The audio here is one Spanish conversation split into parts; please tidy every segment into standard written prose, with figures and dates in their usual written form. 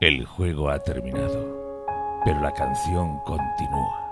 El juego ha terminado, pero la canción continúa.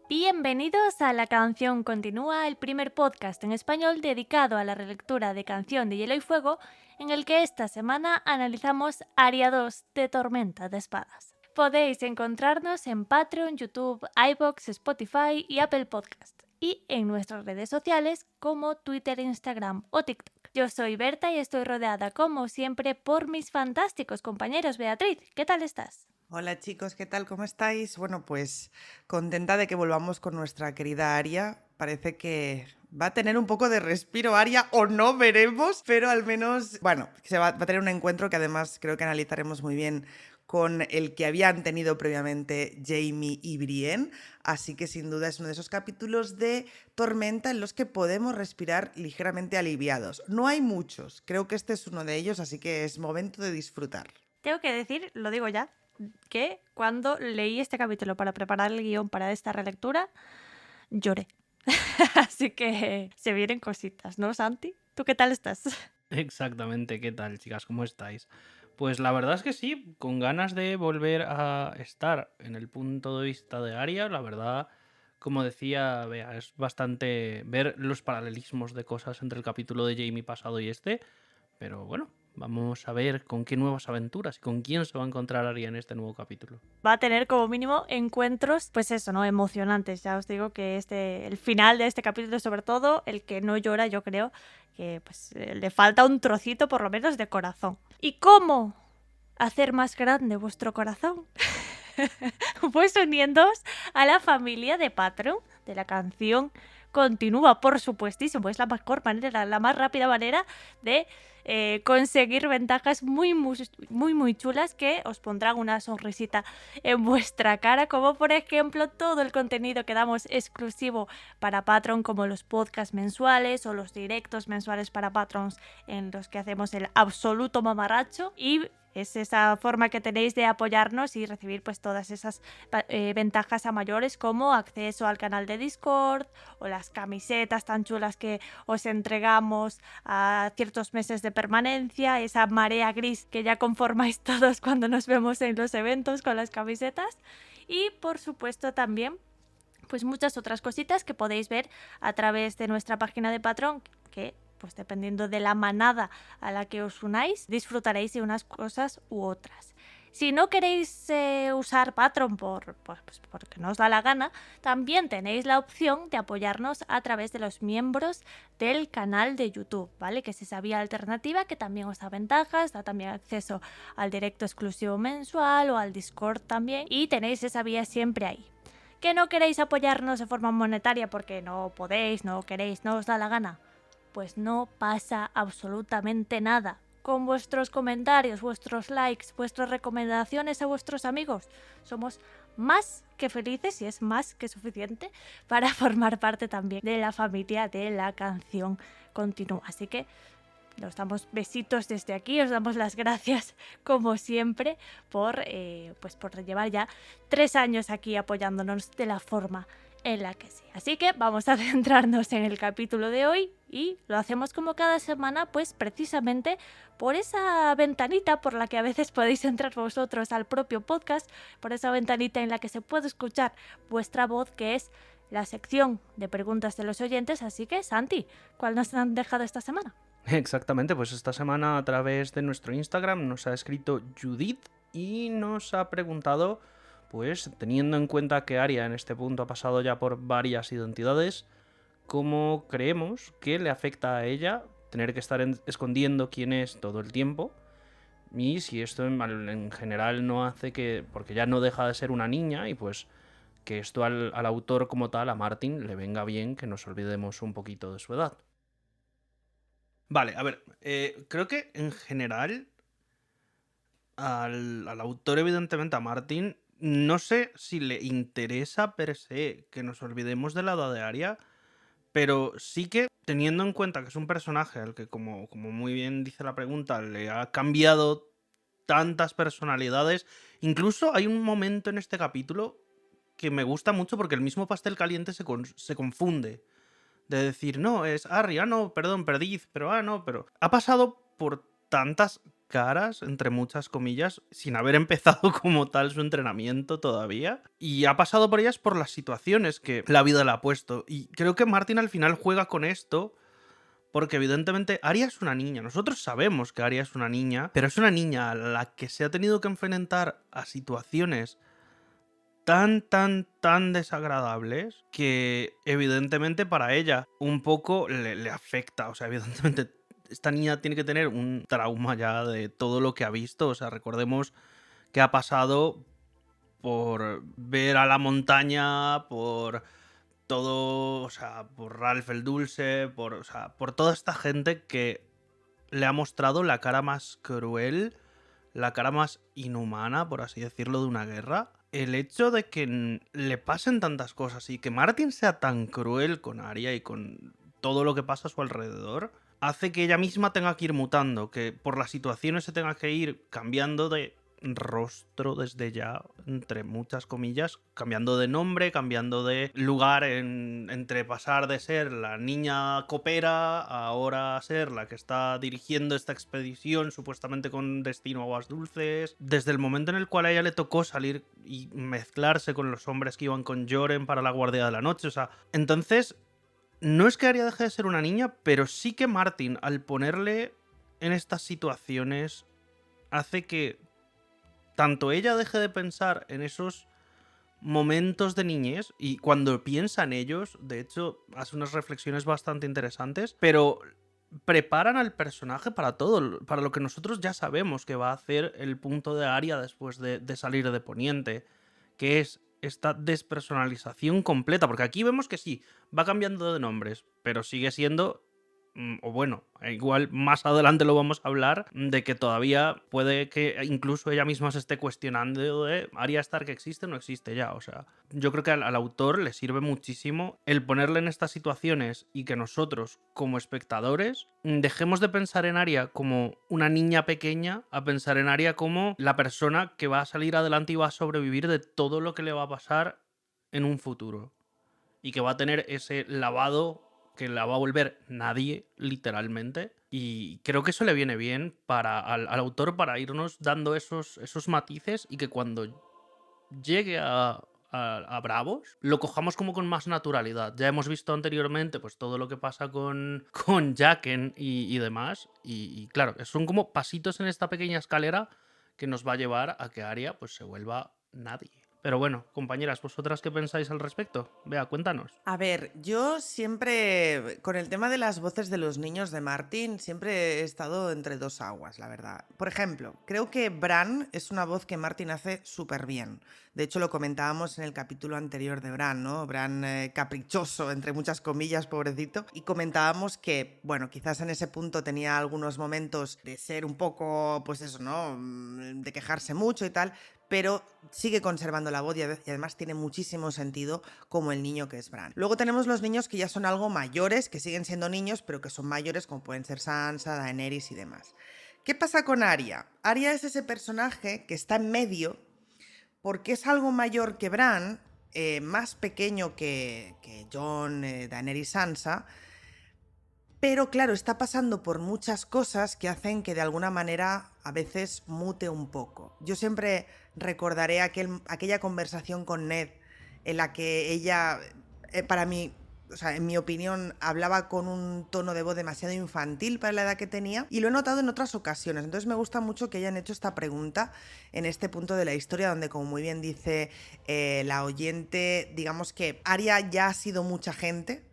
Bienvenidos a La Canción Continúa, el primer podcast en español dedicado a la relectura de Canción de Hielo y Fuego, en el que esta semana analizamos Aria 2 de Tormenta de Espadas. Podéis encontrarnos en Patreon, YouTube, iVoox, Spotify y Apple Podcast, y en nuestras redes sociales como Twitter, Instagram o TikTok. Yo soy Berta y estoy rodeada, como siempre, por mis fantásticos compañeros. Beatriz, ¿qué tal estás? Hola chicos, ¿qué tal? ¿Cómo estáis? Bueno, pues contenta de que volvamos con nuestra querida Aria. Parece que va a tener un poco de respiro Aria o no, veremos, pero al menos, bueno, va a tener un encuentro que además creo que analizaremos muy bien con el que habían tenido previamente Jamie y Brienne, así que sin duda es uno de esos capítulos de Tormenta en los que podemos respirar ligeramente aliviados. No hay muchos, creo que este es uno de ellos, así que es momento de disfrutar. Tengo que decir, lo digo ya, que cuando leí este capítulo para preparar el guión para esta relectura, lloré. Así que se vienen cositas, ¿no, Santi? ¿Tú qué tal estás? Exactamente, ¿qué tal, chicas? ¿Cómo estáis? Pues la verdad es que sí, con ganas de volver a estar en el punto de vista de Aria, la verdad, como decía Bea, es bastante ver los paralelismos de cosas entre el capítulo de Jamie pasado y este, pero bueno, vamos a ver con qué nuevas aventuras y con quién se va a encontrar Aria en este nuevo capítulo. Va a tener como mínimo encuentros, pues eso, ¿no? Emocionantes. Ya os digo que el final de este capítulo, sobre todo, el que no llora, yo creo que pues le falta un trocito por lo menos de corazón. ¿Y cómo hacer más grande vuestro corazón? Pues uniéndoos a la familia de Patreon de La Canción Continúa, por supuestísimo. Es la mejor manera, la más rápida manera de conseguir ventajas muy chulas que os pondrán una sonrisita en vuestra cara, como por ejemplo todo el contenido que damos exclusivo para Patreon, como los podcasts mensuales o los directos mensuales para Patrons en los que hacemos el absoluto mamarracho. Y es esa forma que tenéis de apoyarnos y recibir pues todas esas ventajas a mayores, como acceso al canal de Discord o las camisetas tan chulas que os entregamos a ciertos meses de permanencia, esa marea gris que ya conformáis todos cuando nos vemos en los eventos con las camisetas, y por supuesto también pues muchas otras cositas que podéis ver a través de nuestra página de Patreon, que pues dependiendo de la manada a la que os unáis, disfrutaréis de unas cosas u otras. Si no queréis usar Patreon porque no os da la gana, también tenéis la opción de apoyarnos a través de los miembros del canal de YouTube, ¿vale? Que es esa vía alternativa que también os da ventajas, da también acceso al directo exclusivo mensual o al Discord también, y tenéis esa vía siempre ahí. ¿Que no queréis apoyarnos de forma monetaria porque no podéis, no queréis, no os da la gana? Pues no pasa absolutamente nada. Con vuestros comentarios, vuestros likes, vuestras recomendaciones a vuestros amigos, somos más que felices y es más que suficiente para formar parte también de la familia de La Canción Continúa. Así que os damos besitos desde aquí, os damos las gracias como siempre por llevar ya 3 años aquí apoyándonos de la forma en la que sí. Así que vamos a centrarnos en el capítulo de hoy y lo hacemos como cada semana, pues precisamente por esa ventanita por la que a veces podéis entrar vosotros al propio podcast, por esa ventanita en la que se puede escuchar vuestra voz, que es la sección de preguntas de los oyentes. Así que, Santi, ¿cuál nos han dejado esta semana? Exactamente, pues esta semana a través de nuestro Instagram nos ha escrito Judith y nos ha preguntado, pues teniendo en cuenta que Aria en este punto ha pasado ya por varias identidades, ¿cómo creemos que le afecta a ella tener que estar escondiendo quién es todo el tiempo? Y si esto en general no hace que, porque ya no deja de ser una niña, y pues que esto al autor como tal, a Martin, le venga bien que nos olvidemos un poquito de su edad. Vale, a ver, creo que en general al autor, evidentemente a Martin, no sé si le interesa per se que nos olvidemos de la edad de Arya, pero sí que teniendo en cuenta que es un personaje al que, como muy bien dice la pregunta, le ha cambiado tantas personalidades, incluso hay un momento en este capítulo que me gusta mucho porque el mismo pastel caliente se confunde. De decir, no, es Arya, no, perdón, perdiz, pero no, pero... Ha pasado por tantas caras, entre muchas comillas, sin haber empezado como tal su entrenamiento todavía. Y ha pasado por ellas por las situaciones que la vida le ha puesto. Y creo que Martin al final juega con esto porque evidentemente Arya es una niña. Nosotros sabemos que Arya es una niña, pero es una niña a la que se ha tenido que enfrentar a situaciones tan desagradables que evidentemente para ella un poco le afecta. O sea, evidentemente esta niña tiene que tener un trauma ya de todo lo que ha visto. O sea, recordemos que ha pasado por ver a la montaña, por todo, o sea, por Ralph el Dulce, o sea, por toda esta gente que le ha mostrado la cara más cruel, la cara más inhumana, por así decirlo, de una guerra. El hecho de que le pasen tantas cosas y que Martin sea tan cruel con Arya y con todo lo que pasa a su alrededor, hace que ella misma tenga que ir mutando, que por las situaciones se tenga que ir cambiando de rostro desde ya, entre muchas comillas, cambiando de nombre, cambiando de lugar, entre pasar de ser la niña copera a ahora ser la que está dirigiendo esta expedición supuestamente con destino a aguas dulces. Desde el momento en el cual a ella le tocó salir y mezclarse con los hombres que iban con Joren para la Guardia de la Noche, o sea, entonces no es que Arya deje de ser una niña, pero sí que Martin, al ponerle en estas situaciones, hace que tanto ella deje de pensar en esos momentos de niñez y cuando piensa en ellos, de hecho, hace unas reflexiones bastante interesantes, pero preparan al personaje para todo, para lo que nosotros ya sabemos que va a hacer el punto de Arya después de salir de Poniente, que es esta despersonalización completa, porque aquí vemos que sí, va cambiando de nombres, pero sigue siendo... O bueno, igual más adelante lo vamos a hablar, de que todavía puede que incluso ella misma se esté cuestionando de Arya Stark existe o no existe ya. O sea, yo creo que al autor le sirve muchísimo el ponerle en estas situaciones y que nosotros, como espectadores, dejemos de pensar en Arya como una niña pequeña a pensar en Arya como la persona que va a salir adelante y va a sobrevivir de todo lo que le va a pasar en un futuro. Y que va a tener ese lavado que la va a volver nadie, literalmente. Y creo que eso le viene bien al autor para irnos dando esos matices y que cuando llegue a Bravos lo cojamos como con más naturalidad. Ya hemos visto anteriormente pues todo lo que pasa con Jaqen y demás. Y claro, son como pasitos en esta pequeña escalera que nos va a llevar a que Arya pues se vuelva nadie. Pero bueno, compañeras, ¿vosotras qué pensáis al respecto? Vea, cuéntanos. A ver, yo siempre, con el tema de las voces de los niños de Martin, siempre he estado entre dos aguas, la verdad. Por ejemplo, creo que Bran es una voz que Martin hace súper bien. De hecho, lo comentábamos en el capítulo anterior de Bran, ¿no? Bran caprichoso, entre muchas comillas, pobrecito. Y comentábamos que, bueno, quizás en ese punto tenía algunos momentos de ser un poco, pues eso, ¿no? De quejarse mucho y tal, pero sigue conservando la voz y además tiene muchísimo sentido como el niño que es Bran. Luego tenemos los niños que ya son algo mayores, que siguen siendo niños, pero que son mayores, como pueden ser Sansa, Daenerys y demás. ¿Qué pasa con Arya? Arya es ese personaje que está en medio porque es algo mayor que Bran, más pequeño que Jon, Daenerys, Sansa, pero claro, está pasando por muchas cosas que hacen que de alguna manera a veces mute un poco. Yo siempre recordaré aquella conversación con Ned en la que ella, para mí, o sea, en mi opinión, hablaba con un tono de voz demasiado infantil para la edad que tenía, y lo he notado en otras ocasiones. Entonces me gusta mucho que hayan hecho esta pregunta en este punto de la historia, donde, como muy bien dice la oyente, digamos que Arya ya ha sido mucha gente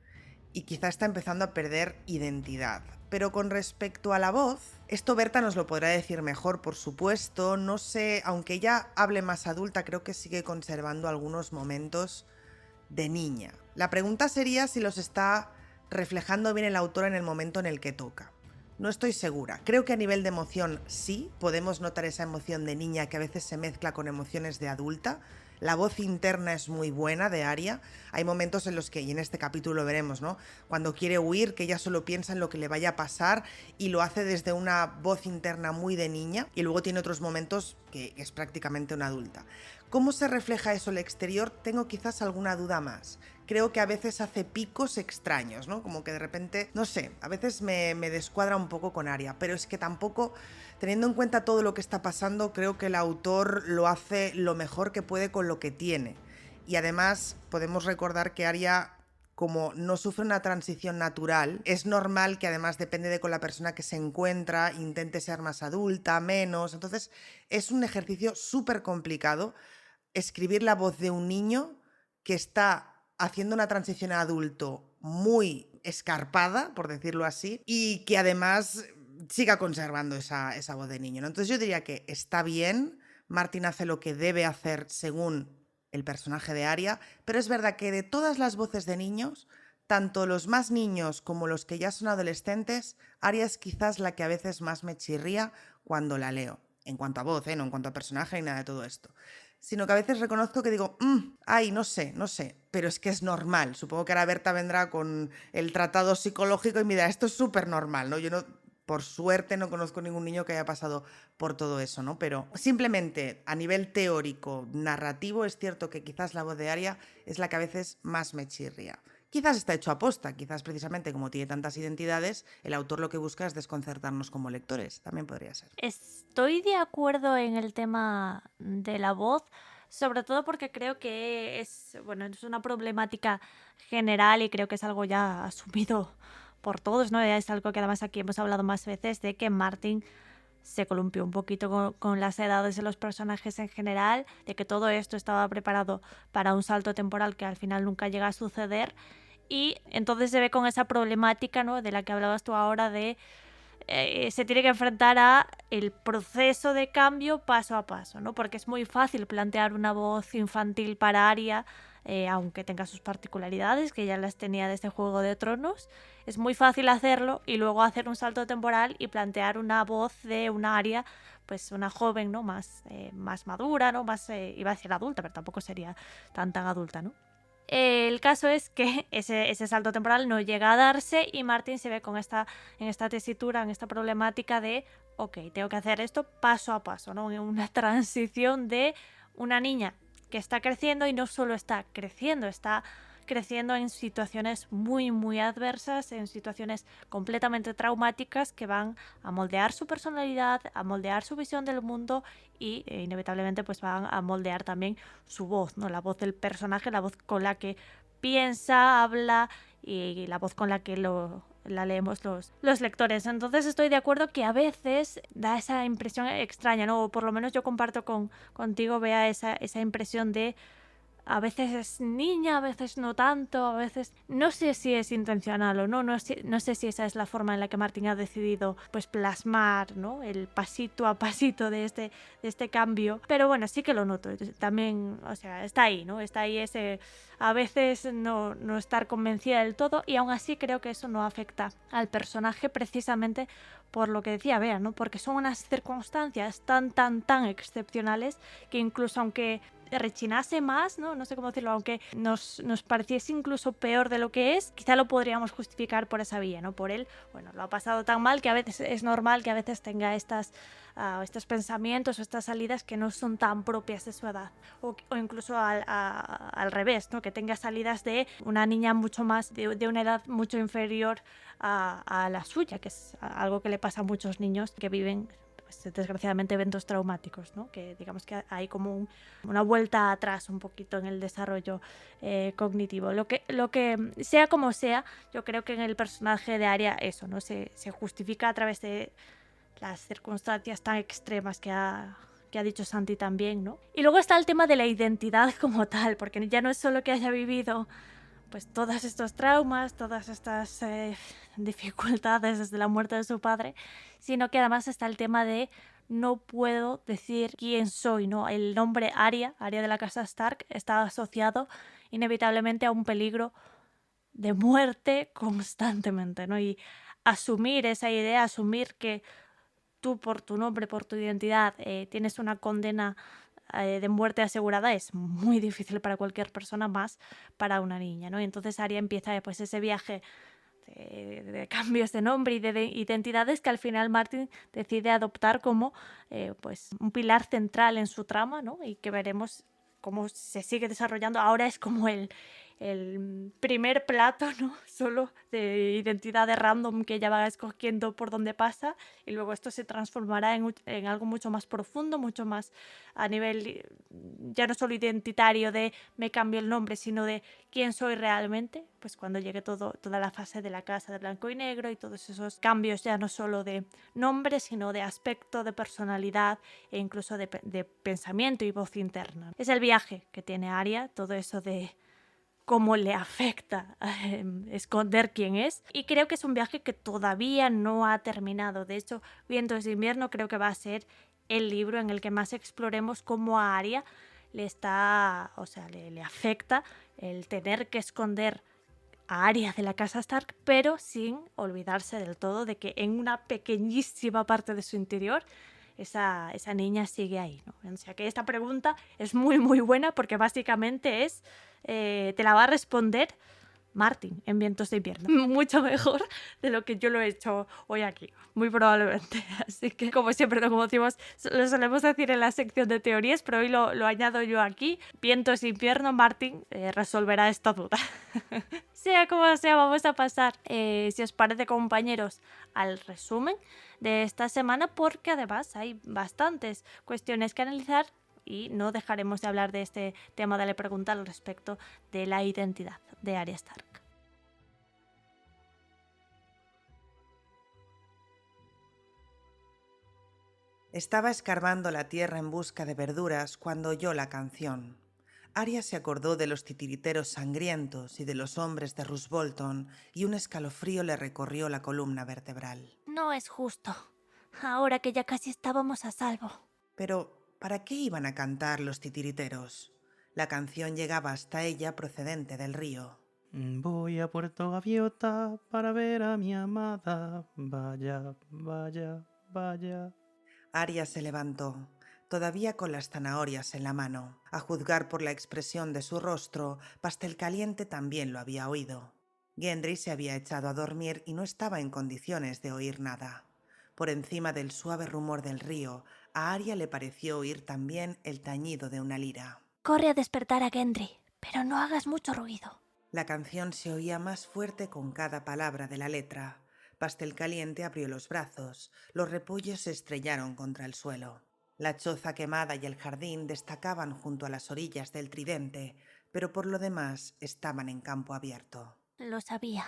y quizá está empezando a perder identidad. Pero con respecto a la voz, esto Berta nos lo podrá decir mejor, por supuesto. No sé, aunque ella hable más adulta, creo que sigue conservando algunos momentos de niña. La pregunta sería si los está reflejando bien el autor en el momento en el que toca. No estoy segura. Creo que a nivel de emoción sí, podemos notar esa emoción de niña que a veces se mezcla con emociones de adulta. La voz interna es muy buena de Arya. Hay momentos en los que, y en este capítulo lo veremos, ¿no? Cuando quiere huir, que ella solo piensa en lo que le vaya a pasar y lo hace desde una voz interna muy de niña. Y luego tiene otros momentos que es prácticamente una adulta. ¿Cómo se refleja eso al exterior? Tengo quizás alguna duda más. Creo que a veces hace picos extraños, ¿no? Como que de repente, no sé, a veces me descuadra un poco con Arya, pero es que tampoco, teniendo en cuenta todo lo que está pasando, creo que el autor lo hace lo mejor que puede con lo que tiene. Y además podemos recordar que Arya, como no sufre una transición natural, es normal que además depende de con la persona que se encuentra, intente ser más adulta, menos. Entonces es un ejercicio súper complicado escribir la voz de un niño que está haciendo una transición a adulto muy escarpada, por decirlo así, y que además siga conservando esa voz de niño, ¿no? Entonces yo diría que está bien, Martin hace lo que debe hacer según el personaje de Arya, pero es verdad que de todas las voces de niños, tanto los más niños como los que ya son adolescentes, Arya es quizás la que a veces más me chirría cuando la leo. En cuanto a voz, no en cuanto a personaje ni nada de todo esto. Sino que a veces reconozco que digo, ay, no sé, pero es que es normal. Supongo que ahora Berta vendrá con el tratado psicológico y me dirá, esto es súper normal, ¿no? Yo no, por suerte no conozco ningún niño que haya pasado por todo eso, ¿no? Pero simplemente a nivel teórico, narrativo, es cierto que quizás la voz de Arya es la que a veces más me chirría. Quizás está hecho a posta, quizás precisamente como tiene tantas identidades, el autor lo que busca es desconcertarnos como lectores, también podría ser. Estoy de acuerdo en el tema de la voz, sobre todo porque creo que es una problemática general y creo que es algo ya asumido por todos, ¿no? Es algo que además aquí hemos hablado más veces de que Martin se columpió un poquito con las edades de los personajes en general, de que todo esto estaba preparado para un salto temporal que al final nunca llega a suceder, y entonces se ve con esa problemática, ¿no?, de la que hablabas tú ahora, de se tiene que enfrentar a el proceso de cambio paso a paso, ¿no? Porque es muy fácil plantear una voz infantil para Arya, aunque tenga sus particularidades, que ya las tenía desde Juego de Tronos. Es muy fácil hacerlo y luego hacer un salto temporal y plantear una voz de una Arya, pues una joven, ¿no?, más madura, ¿no? Más, iba a decir adulta, pero tampoco sería tan adulta, ¿no? El caso es que ese salto temporal no llega a darse y Martin se ve en esta tesitura, en esta problemática de, ok, tengo que hacer esto paso a paso, ¿no? Una transición de una niña que está creciendo y no solo está creciendo en situaciones muy, muy adversas, en situaciones completamente traumáticas que van a moldear su personalidad, a moldear su visión del mundo y inevitablemente pues van a moldear también su voz, ¿no? La voz del personaje, la voz con la que piensa, habla y la voz con la que la leemos los lectores. Entonces estoy de acuerdo que a veces da esa impresión extraña, ¿no? O por lo menos yo comparto contigo, Bea, esa impresión de a veces es niña, a veces no tanto, a veces no sé si es intencional o no sé si esa es la forma en la que Martin ha decidido pues plasmar, ¿no?, el pasito a pasito de este cambio, pero bueno, sí que lo noto también, o sea, está ahí, ¿no? Está ahí ese a veces no estar convencida del todo, y aún así creo que eso no afecta al personaje precisamente por lo que decía Bea, ¿no? Porque son unas circunstancias tan excepcionales que incluso aunque rechinase más, no sé cómo decirlo, aunque nos pareciese incluso peor de lo que es, quizá lo podríamos justificar por esa vía, ¿no? Por él, bueno, lo ha pasado tan mal que a veces es normal que a veces tenga estos pensamientos o estas salidas que no son tan propias de su edad, o incluso al revés, ¿no? Que tenga salidas de una niña mucho más, de una edad mucho inferior a la suya, que es algo que le pasa a muchos niños que viven pues, desgraciadamente eventos traumáticos, ¿no? Que digamos que hay como una vuelta atrás un poquito en el desarrollo cognitivo. Lo que sea como sea, yo creo que en el personaje de Arya eso, ¿no? Se justifica a través de las circunstancias tan extremas que ha dicho Santi también, ¿no? Y luego está el tema de la identidad como tal, porque ya no es solo que haya vivido pues todos estos traumas, todas estas dificultades desde la muerte de su padre, sino que además está el tema de no puedo decir quién soy, ¿no? El nombre Arya de la casa Stark, está asociado inevitablemente a un peligro de muerte constantemente, ¿no? Y asumir esa idea, asumir que tú por tu nombre, por tu identidad, tienes una condena de muerte asegurada es muy difícil para cualquier persona, más para una niña, ¿no? Y entonces Arya empieza pues ese viaje de cambios de nombre y de identidades que al final Martin decide adoptar como pues un pilar central en su trama, ¿no? Y que veremos cómo se sigue desarrollando. Ahora es como el primer plato, ¿no? Solo de identidades random que ella va escogiendo por dónde pasa, y luego esto se transformará en algo mucho más profundo, mucho más a nivel ya no solo identitario de me cambio el nombre, sino de quién soy realmente, pues cuando llegue toda la fase de la casa de blanco y negro y todos esos cambios ya no solo de nombre, sino de aspecto, de personalidad e incluso de pensamiento y voz interna. Es el viaje que tiene Arya, todo eso de cómo le afecta esconder quién es. Y creo que es un viaje que todavía no ha terminado. De hecho, Vientos de invierno creo que va a ser el libro en el que más exploremos cómo a Arya le afecta el tener que esconder a Arya de la casa Stark, pero sin olvidarse del todo de que en una pequeñísima parte de su interior esa niña sigue ahí, ¿no? O sea que esta pregunta es muy muy buena porque básicamente te la va a responder Martin en Vientos de invierno. Mucho mejor de lo que yo lo he hecho hoy aquí, muy probablemente. Así que, como siempre, lo solemos decir en la sección de teorías, pero hoy lo añado yo aquí. Vientos de invierno, Martin resolverá esta duda. Sea como sea, vamos a pasar, si os parece, compañeros, al resumen de esta semana, porque además hay bastantes cuestiones que analizar y no dejaremos de hablar de este tema de la pregunta al respecto de la identidad de Arya Stark. Estaba escarbando la tierra en busca de verduras cuando oyó la canción. Arya se acordó de los titiriteros sangrientos y de los hombres de Roose Bolton, y un escalofrío le recorrió la columna vertebral. No es justo, ahora que ya casi estábamos a salvo. Pero, ¿para qué iban a cantar los titiriteros? La canción llegaba hasta ella procedente del río. Voy a Puerto Gaviota para ver a mi amada. Vaya, vaya, vaya. Arya se levantó, todavía con las zanahorias en la mano. A juzgar por la expresión de su rostro, Pastel Caliente también lo había oído. Gendry se había echado a dormir y no estaba en condiciones de oír nada. Por encima del suave rumor del río, a Arya le pareció oír también el tañido de una lira. Corre a despertar a Gendry, pero no hagas mucho ruido. La canción se oía más fuerte con cada palabra de la letra. Pastel Caliente abrió los brazos, los repollos se estrellaron contra el suelo. La choza quemada y el jardín destacaban junto a las orillas del Tridente, pero por lo demás estaban en campo abierto. Lo sabía,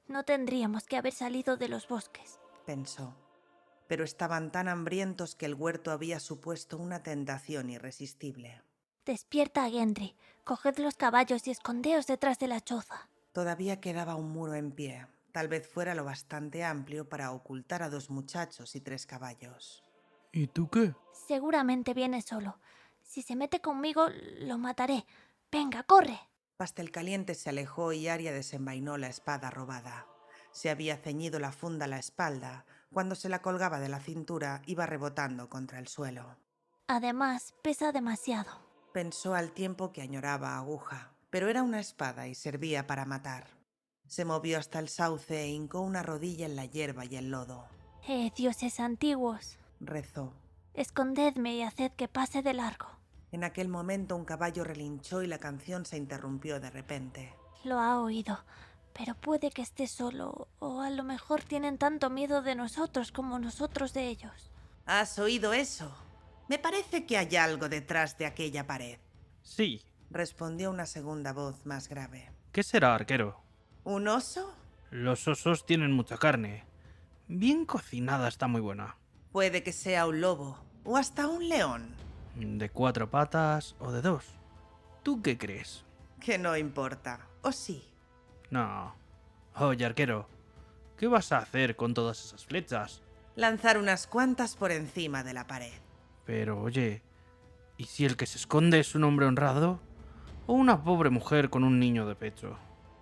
no tendríamos que haber salido de los bosques, pensó. Pero estaban tan hambrientos que el huerto había supuesto una tentación irresistible. Despierta a Gendry, coged los caballos y escondeos detrás de la choza. Todavía quedaba un muro en pie. Tal vez fuera lo bastante amplio para ocultar a 2 muchachos y 3 caballos. ¿Y tú qué? Seguramente viene solo. Si se mete conmigo, lo mataré. Venga, corre. Pastel Caliente se alejó y Arya desenvainó la espada robada. Se había ceñido la funda a la espalda. Cuando se la colgaba de la cintura, iba rebotando contra el suelo. Además, pesa demasiado. Pensó al tiempo que añoraba a Aguja, pero era una espada y servía para matar. Se movió hasta el sauce e hincó una rodilla en la hierba y el lodo. Dioses antiguos, rezó. Escondedme y haced que pase de largo. En aquel momento un caballo relinchó y la canción se interrumpió de repente. Lo ha oído, pero puede que esté solo, o a lo mejor tienen tanto miedo de nosotros como nosotros de ellos. ¿Has oído eso? Me parece que hay algo detrás de aquella pared. Sí. Respondió una segunda voz más grave. ¿Qué será, arquero? ¿Un oso? Los osos tienen mucha carne. Bien cocinada está muy buena. Puede que sea un lobo, o hasta un león. ¿De 4 patas o de 2? ¿Tú qué crees? Que no importa, ¿o sí? No. Oye, arquero, ¿qué vas a hacer con todas esas flechas? Lanzar unas cuantas por encima de la pared. Pero, oye, ¿y si el que se esconde es un hombre honrado? ¿O una pobre mujer con un niño de pecho?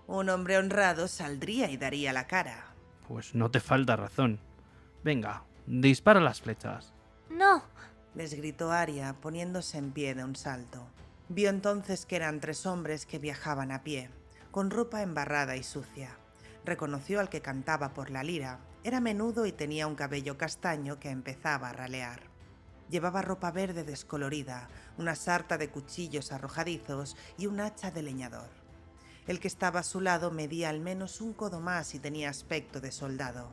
Un hombre honrado saldría y daría la cara. Pues no te falta razón. Venga, dispara las flechas. ¡No! Les gritó Arya, poniéndose en pie de un salto. Vio entonces que eran 3 hombres que viajaban a pie, con ropa embarrada y sucia. Reconoció al que cantaba por la lira. Era menudo y tenía un cabello castaño que empezaba a ralear. Llevaba ropa verde descolorida, una sarta de cuchillos arrojadizos y un hacha de leñador. El que estaba a su lado medía al menos un codo más y tenía aspecto de soldado.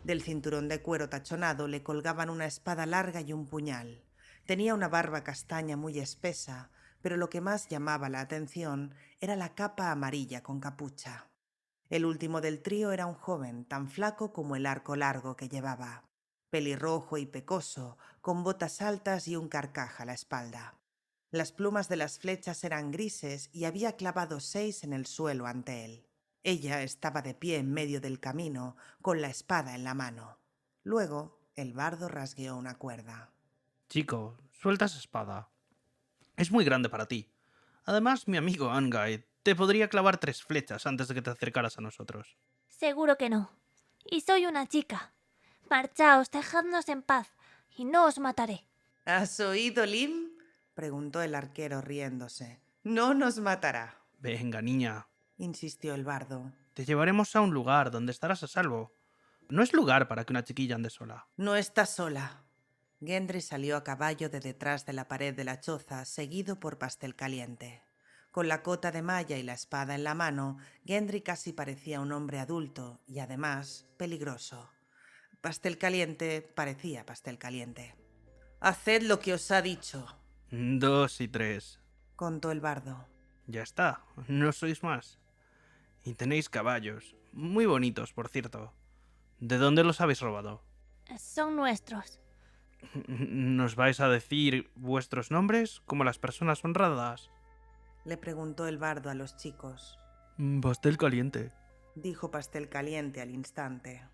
Del cinturón de cuero tachonado le colgaban una espada larga y un puñal. Tenía una barba castaña muy espesa, pero lo que más llamaba la atención era la capa amarilla con capucha. El último del trío era un joven, tan flaco como el arco largo que llevaba. Pelirrojo y pecoso, con botas altas y un carcaj a la espalda. Las plumas de las flechas eran grises y había clavado 6 en el suelo ante él. Ella estaba de pie en medio del camino, con la espada en la mano. Luego, el bardo rasgueó una cuerda. Chico, suelta esa espada. Es muy grande para ti. Además, mi amigo Angai te podría clavar 3 flechas antes de que te acercaras a nosotros. Seguro que no. Y soy una chica. Marchaos, dejadnos en paz, y no os mataré. ¿Has oído, Lim?, preguntó el arquero riéndose. No nos matará, Venga, niña, insistió el bardo. te llevaremos a un lugar donde estarás a salvo. No es lugar para que una chiquilla ande sola. No estás sola. Gendry salió a caballo de detrás de la pared de la choza, seguido por Pastel Caliente. Con la cota de malla y la espada en la mano, Gendry casi parecía un hombre adulto y, además, peligroso. Pastel Caliente parecía Pastel Caliente. «Haced lo que os ha dicho», 2 y 3. contó el bardo. Ya está, no sois más. Y tenéis caballos. Muy bonitos, por cierto. ¿De dónde los habéis robado? Son nuestros. ¿Nos vais a decir vuestros nombres como las personas honradas? Le preguntó el bardo a los chicos. Pastel Caliente. Dijo Pastel Caliente al instante.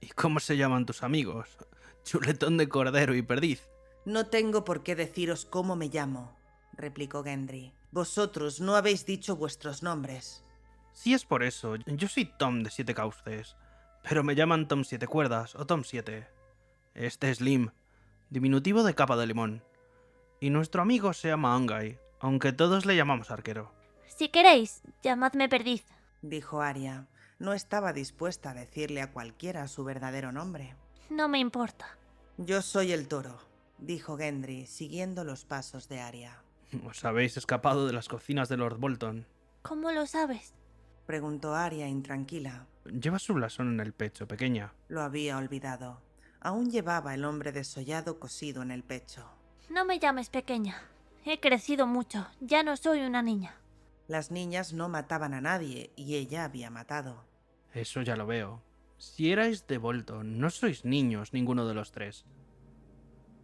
¿Y cómo se llaman tus amigos? Chuletón de Cordero y Perdiz. «No tengo por qué deciros cómo me llamo», replicó Gendry. «Vosotros no habéis dicho vuestros nombres». Si es por eso, yo soy Tom de 7 cauces, pero me llaman Tom 7 cuerdas o Tom 7. Este es Lim, diminutivo de capa de limón. Y nuestro amigo se llama Angai, aunque todos le llamamos arquero. Si queréis, llamadme Perdiz. Dijo Arya. No estaba dispuesta a decirle a cualquiera su verdadero nombre. No me importa. «Yo soy el toro», dijo Gendry, siguiendo los pasos de Arya. Os habéis escapado de las cocinas de Lord Bolton. ¿Cómo lo sabes? Preguntó Arya intranquila. Llevas su blasón en el pecho, pequeña. Lo había olvidado. Aún llevaba el hombre desollado cosido en el pecho. No me llames pequeña. He crecido mucho. Ya no soy una niña. Las niñas no mataban a nadie y ella había matado. Eso ya lo veo. Si erais de Bolton, no sois niños ninguno de los 3.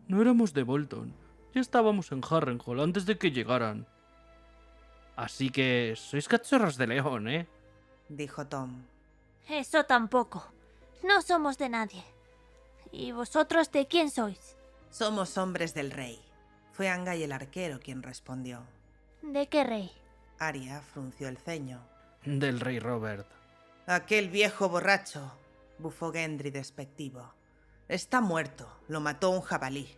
No éramos de Bolton. Ya estábamos en Harrenhal antes de que llegaran. Así que sois cachorros de león, ¿eh? Dijo Tom. Eso tampoco. No somos de nadie. ¿Y vosotros de quién sois? Somos hombres del rey. Fue Angai el arquero quien respondió. ¿De qué rey? Arya frunció el ceño. Del rey Robert. Aquel viejo borracho, bufó Gendry despectivo. Está muerto, lo mató un jabalí.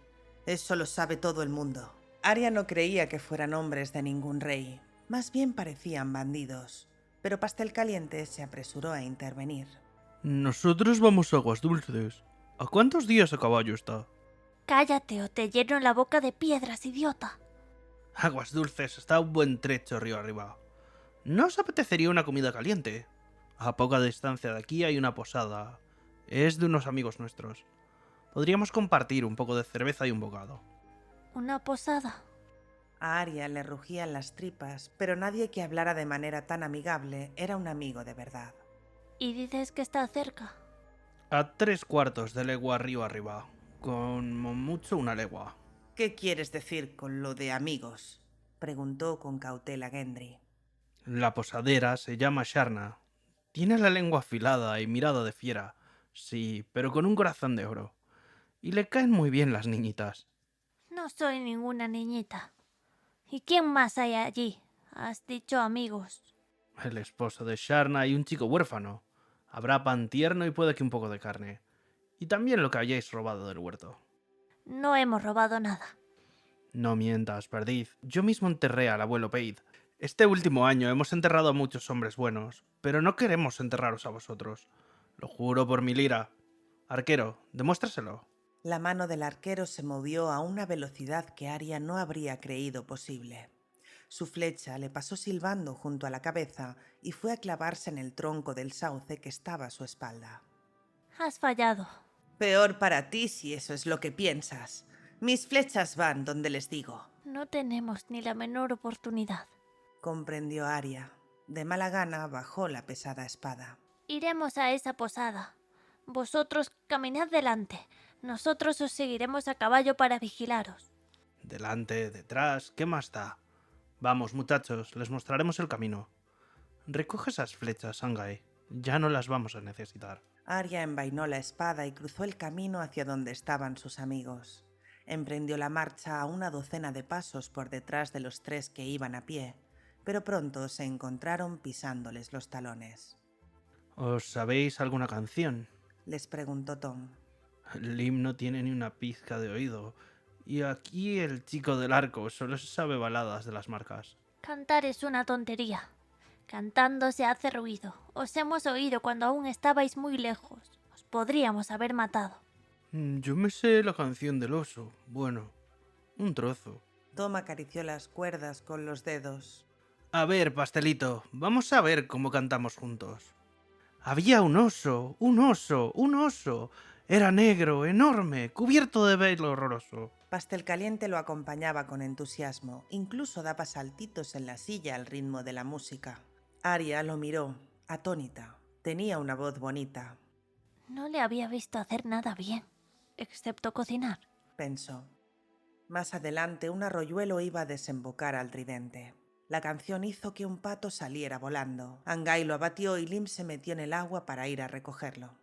Eso lo sabe todo el mundo. Arya no creía que fueran hombres de ningún rey. Más bien parecían bandidos. Pero Pastel Caliente se apresuró a intervenir. Nosotros vamos a Aguas Dulces. ¿A cuántos días a caballo está? Cállate o te lleno la boca de piedras, idiota. Aguas Dulces está a un buen trecho río arriba. ¿No os apetecería una comida caliente? A poca distancia de aquí hay una posada. Es de unos amigos nuestros. Podríamos compartir un poco de cerveza y un bocado. ¿Una posada? A Arya le rugían las tripas, pero nadie que hablara de manera tan amigable era un amigo de verdad. ¿Y dices que está cerca? A 3/4 de legua río arriba. Con mucho una legua. ¿Qué quieres decir con lo de amigos?, preguntó con cautela Gendry. La posadera se llama Sharna. Tiene la lengua afilada y mirada de fiera. Sí, pero con un corazón de oro. Y le caen muy bien las niñitas. No soy ninguna niñita. ¿Y quién más hay allí? Has dicho amigos. El esposo de Sharna y un chico huérfano. Habrá pan tierno y puede que un poco de carne. Y también lo que hayáis robado del huerto. No hemos robado nada. No mientas, Perdiz. Yo mismo enterré al abuelo Peid. Este último año hemos enterrado a muchos hombres buenos, pero no queremos enterraros a vosotros. Lo juro por mi lira. Arquero, demuéstraselo. La mano del arquero se movió a una velocidad que Arya no habría creído posible. Su flecha le pasó silbando junto a la cabeza y fue a clavarse en el tronco del sauce que estaba a su espalda. Has fallado. Peor para ti si eso es lo que piensas. Mis flechas van donde les digo. No tenemos ni la menor oportunidad. Comprendió Arya. De mala gana bajó la pesada espada. Iremos a esa posada. Vosotros caminad delante. Nosotros os seguiremos a caballo para vigilaros. Delante, detrás, ¿qué más da? Vamos, muchachos, les mostraremos el camino. Recoge esas flechas, Sangai. Ya no las vamos a necesitar. Arya envainó la espada y cruzó el camino hacia donde estaban sus amigos. Emprendió la marcha a una docena de pasos por detrás de los 3 que iban a pie, pero pronto se encontraron pisándoles los talones. ¿Os sabéis alguna canción? Les preguntó Tom. Lim no tiene ni una pizca de oído. Y aquí el chico del arco solo se sabe baladas de las marcas. Cantar es una tontería. Cantando se hace ruido. Os hemos oído cuando aún estabais muy lejos. Os podríamos haber matado. Yo me sé la canción del oso. Bueno, un trozo. Tom acarició las cuerdas con los dedos. A ver, pastelito, vamos a ver cómo cantamos juntos. Había un oso, un oso, un oso. Era negro, enorme, cubierto de velo horroroso. Pastel Caliente lo acompañaba con entusiasmo, incluso daba saltitos en la silla al ritmo de la música. Arya lo miró, atónita. Tenía una voz bonita, No le había visto hacer nada bien, excepto cocinar. pensó. Más adelante un arroyuelo iba a desembocar al tridente. La canción hizo que un pato saliera volando. Angai lo abatió y Lim se metió en el agua para ir a recogerlo.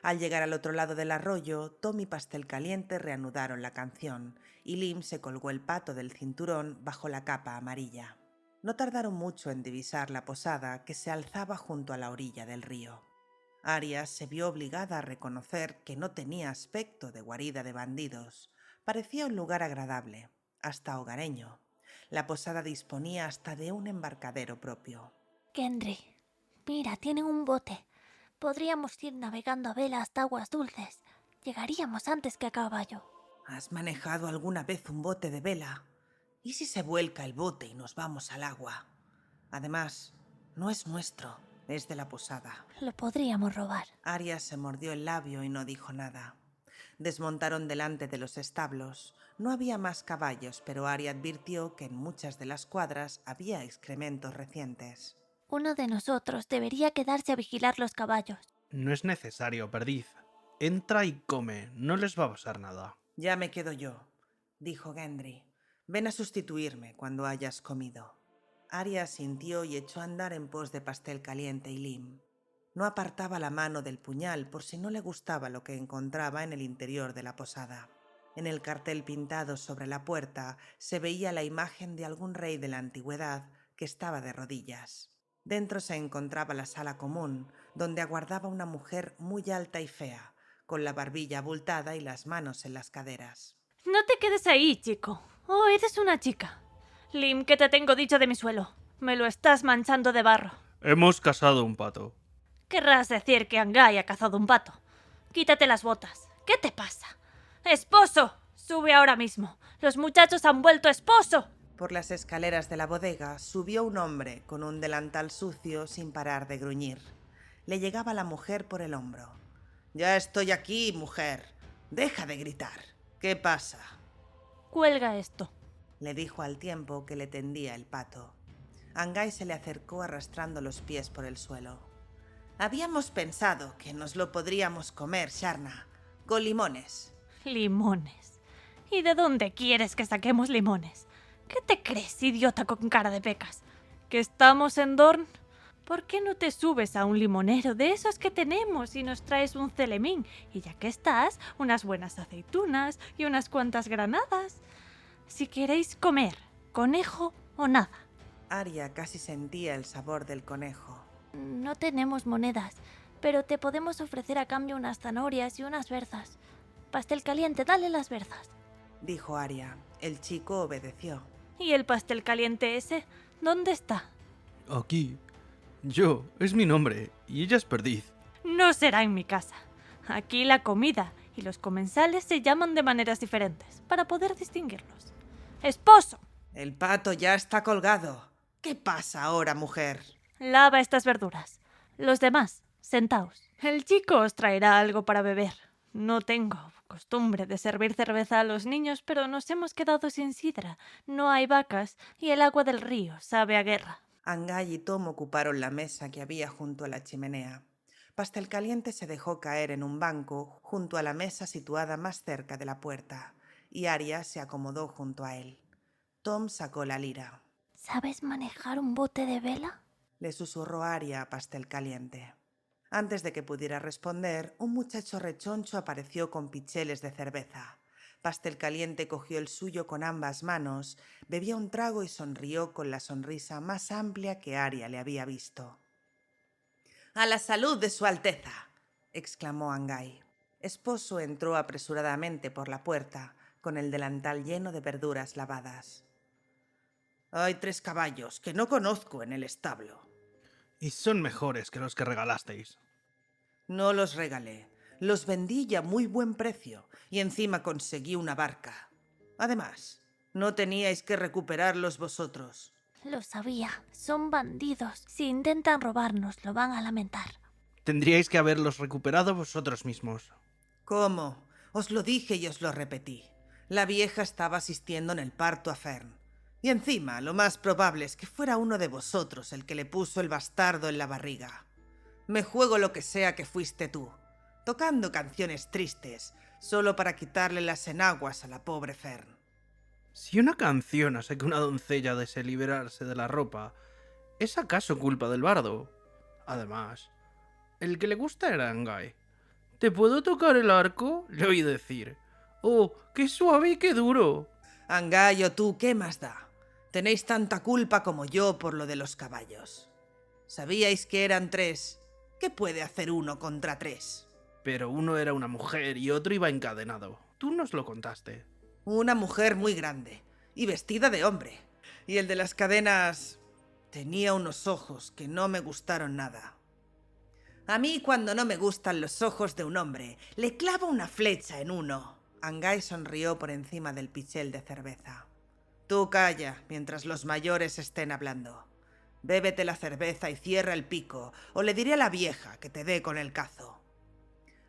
Al llegar al otro lado del arroyo, Tom y Pastel Caliente reanudaron la canción y Lim se colgó el pato del cinturón bajo la capa amarilla. No tardaron mucho en divisar la posada que se alzaba junto a la orilla del río. Arya se vio obligada a reconocer que no tenía aspecto de guarida de bandidos. Parecía un lugar agradable, hasta hogareño. La posada disponía hasta de un embarcadero propio. Gendry, mira, tienen un bote. Podríamos ir navegando a vela hasta aguas dulces. Llegaríamos antes que a caballo. ¿Has manejado alguna vez un bote de vela? ¿Y si se vuelca el bote y nos vamos al agua? Además, no es nuestro, es de la posada. Lo podríamos robar. Arya se mordió el labio y no dijo nada. Desmontaron delante de los establos. No había más caballos, pero Arya advirtió que en muchas de las cuadras había excrementos recientes. Uno de nosotros debería quedarse a vigilar los caballos. No es necesario, perdiz. Entra y come, no les va a pasar nada. Ya me quedo yo, dijo Gendry. Ven a sustituirme cuando hayas comido. Arya asintió y echó a andar en pos de Pastel Caliente y Lim. No apartaba la mano del puñal por si no le gustaba lo que encontraba en el interior de la posada. En el cartel pintado sobre la puerta se veía la imagen de algún rey de la antigüedad que estaba de rodillas. Dentro se encontraba la sala común, donde aguardaba una mujer muy alta y fea, con la barbilla abultada y las manos en las caderas. No te quedes ahí, chico. Oh, eres una chica. Lim, ¿qué te tengo dicho de mi suelo? Me lo estás manchando de barro. Hemos cazado un pato. Querrás decir que Angai ha cazado un pato. Quítate las botas. ¿Qué te pasa? ¡Esposo! Sube ahora mismo. Los muchachos han vuelto esposo. Por las escaleras de la bodega subió un hombre con un delantal sucio sin parar de gruñir. Le llegaba la mujer por el hombro. «Ya estoy aquí, mujer. Deja de gritar. ¿Qué pasa?», Cuelga esto. le dijo al tiempo que le tendía el pato. Angai se le acercó arrastrando los pies por el suelo. «Habíamos pensado que nos lo podríamos comer, Sharna, con limones». Limones. ¿Y de dónde quieres que saquemos limones? ¿Qué te crees, idiota con cara de pecas? ¿Que estamos en Dorn? ¿Por qué no te subes a un limonero de esos que tenemos y nos traes un celemín? Y ya que estás, unas buenas aceitunas y unas cuantas granadas. Si queréis comer, conejo o nada. Arya casi sentía el sabor del conejo. No tenemos monedas, pero te podemos ofrecer a cambio unas zanahorias y unas berzas. Pastel Caliente, dale las berzas. Dijo Arya. El chico obedeció. ¿Y el pastel caliente ese? ¿Dónde está? Aquí. Es mi nombre, y ella es perdiz. No será en mi casa. Aquí la comida y los comensales se llaman de maneras diferentes, para poder distinguirlos. ¡Esposo! El pato ya está colgado. ¿Qué pasa ahora, mujer? Lava estas verduras. Los demás, sentaos. El chico os traerá algo para beber. No tengo costumbre de servir cerveza a los niños, pero nos hemos quedado sin sidra. No hay vacas y el agua del río sabe a guerra. Angay y Tom ocuparon la mesa que había junto a la chimenea. Pastelcaliente se dejó caer en un banco junto a la mesa situada más cerca de la puerta, y Arya se acomodó junto a él. Tom sacó la lira. ¿Sabes manejar un bote de vela? Le susurró Arya a Pastelcaliente. Antes de que pudiera responder, un muchacho rechoncho apareció con picheles de cerveza. Pastelcaliente cogió el suyo con ambas manos, bebió un trago y sonrió con la sonrisa más amplia que Arya le había visto. «¡A la salud de su Alteza!», exclamó Angay. Esposo entró apresuradamente por la puerta, con el delantal lleno de verduras lavadas. «Hay 3 caballos que no conozco en el establo». Y son mejores que los que regalasteis. «No los regalé. Los vendí ya a muy buen precio y encima conseguí una barca. Además, no teníais que recuperarlos vosotros». Lo sabía. Son bandidos. Si intentan robarnos, lo van a lamentar. Tendríais que haberlos recuperado vosotros mismos. «¿Cómo? Os lo dije y os lo repetí. La vieja estaba asistiendo en el parto a Fern. Y encima, lo más probable es que fuera uno de vosotros el que le puso el bastardo en la barriga. Me juego lo que sea que fuiste tú, tocando canciones tristes, solo para quitarle las enaguas a la pobre Fern». Si una canción hace que una doncella desee liberarse de la ropa, ¿es acaso culpa del bardo? Además, el que le gusta era Angay. ¿Te puedo tocar el arco?, le oí decir. ¡Oh, qué suave y qué duro! Angay o tú, ¿qué más da? Tenéis tanta culpa como yo por lo de los caballos. ¿Sabíais que eran 3? ¿Qué puede hacer 1 contra 3? Pero uno era una mujer y otro iba encadenado. Tú nos lo contaste. Una mujer muy grande y vestida de hombre. Y el de las cadenas tenía unos ojos que no me gustaron nada. A mí, cuando no me gustan los ojos de un hombre, le clavo una flecha en uno. Angay sonrió por encima del pichel de cerveza. Tú calla mientras los mayores estén hablando. Bébete la cerveza y cierra el pico, o le diré a la vieja que te dé con el cazo.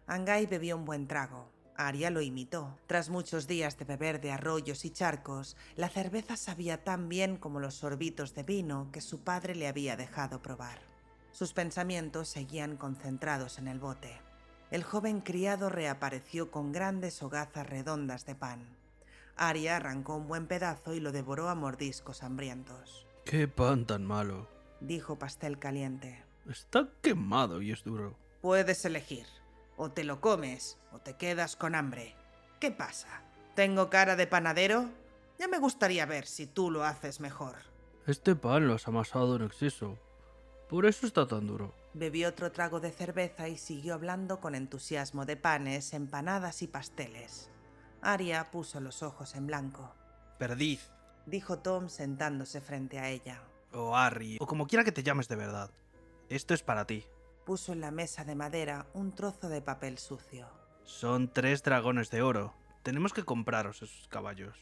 Angay bebió un buen trago. Arya lo imitó. Tras muchos días de beber de arroyos y charcos, la cerveza sabía tan bien como los sorbitos de vino que su padre le había dejado probar. Sus pensamientos seguían concentrados en el bote. El joven criado reapareció con grandes hogazas redondas de pan. Arya arrancó un buen pedazo y lo devoró a mordiscos hambrientos. ¡Qué pan tan malo! Dijo Pastelcaliente. Está quemado y es duro. Puedes elegir. O te lo comes o te quedas con hambre. ¿Qué pasa? ¿Tengo cara de panadero? Ya me gustaría ver si tú lo haces mejor. Este pan lo has amasado en exceso. Por eso está tan duro. Bebió otro trago de cerveza y siguió hablando con entusiasmo de panes, empanadas y pasteles. Arya puso los ojos en blanco. Perdiz, Dijo Tom sentándose frente a ella. o Harry, o como quiera que te llames de verdad. Esto es para ti. Puso en la mesa de madera un trozo de papel sucio. Son 3 dragones de oro. Tenemos que compraros esos caballos.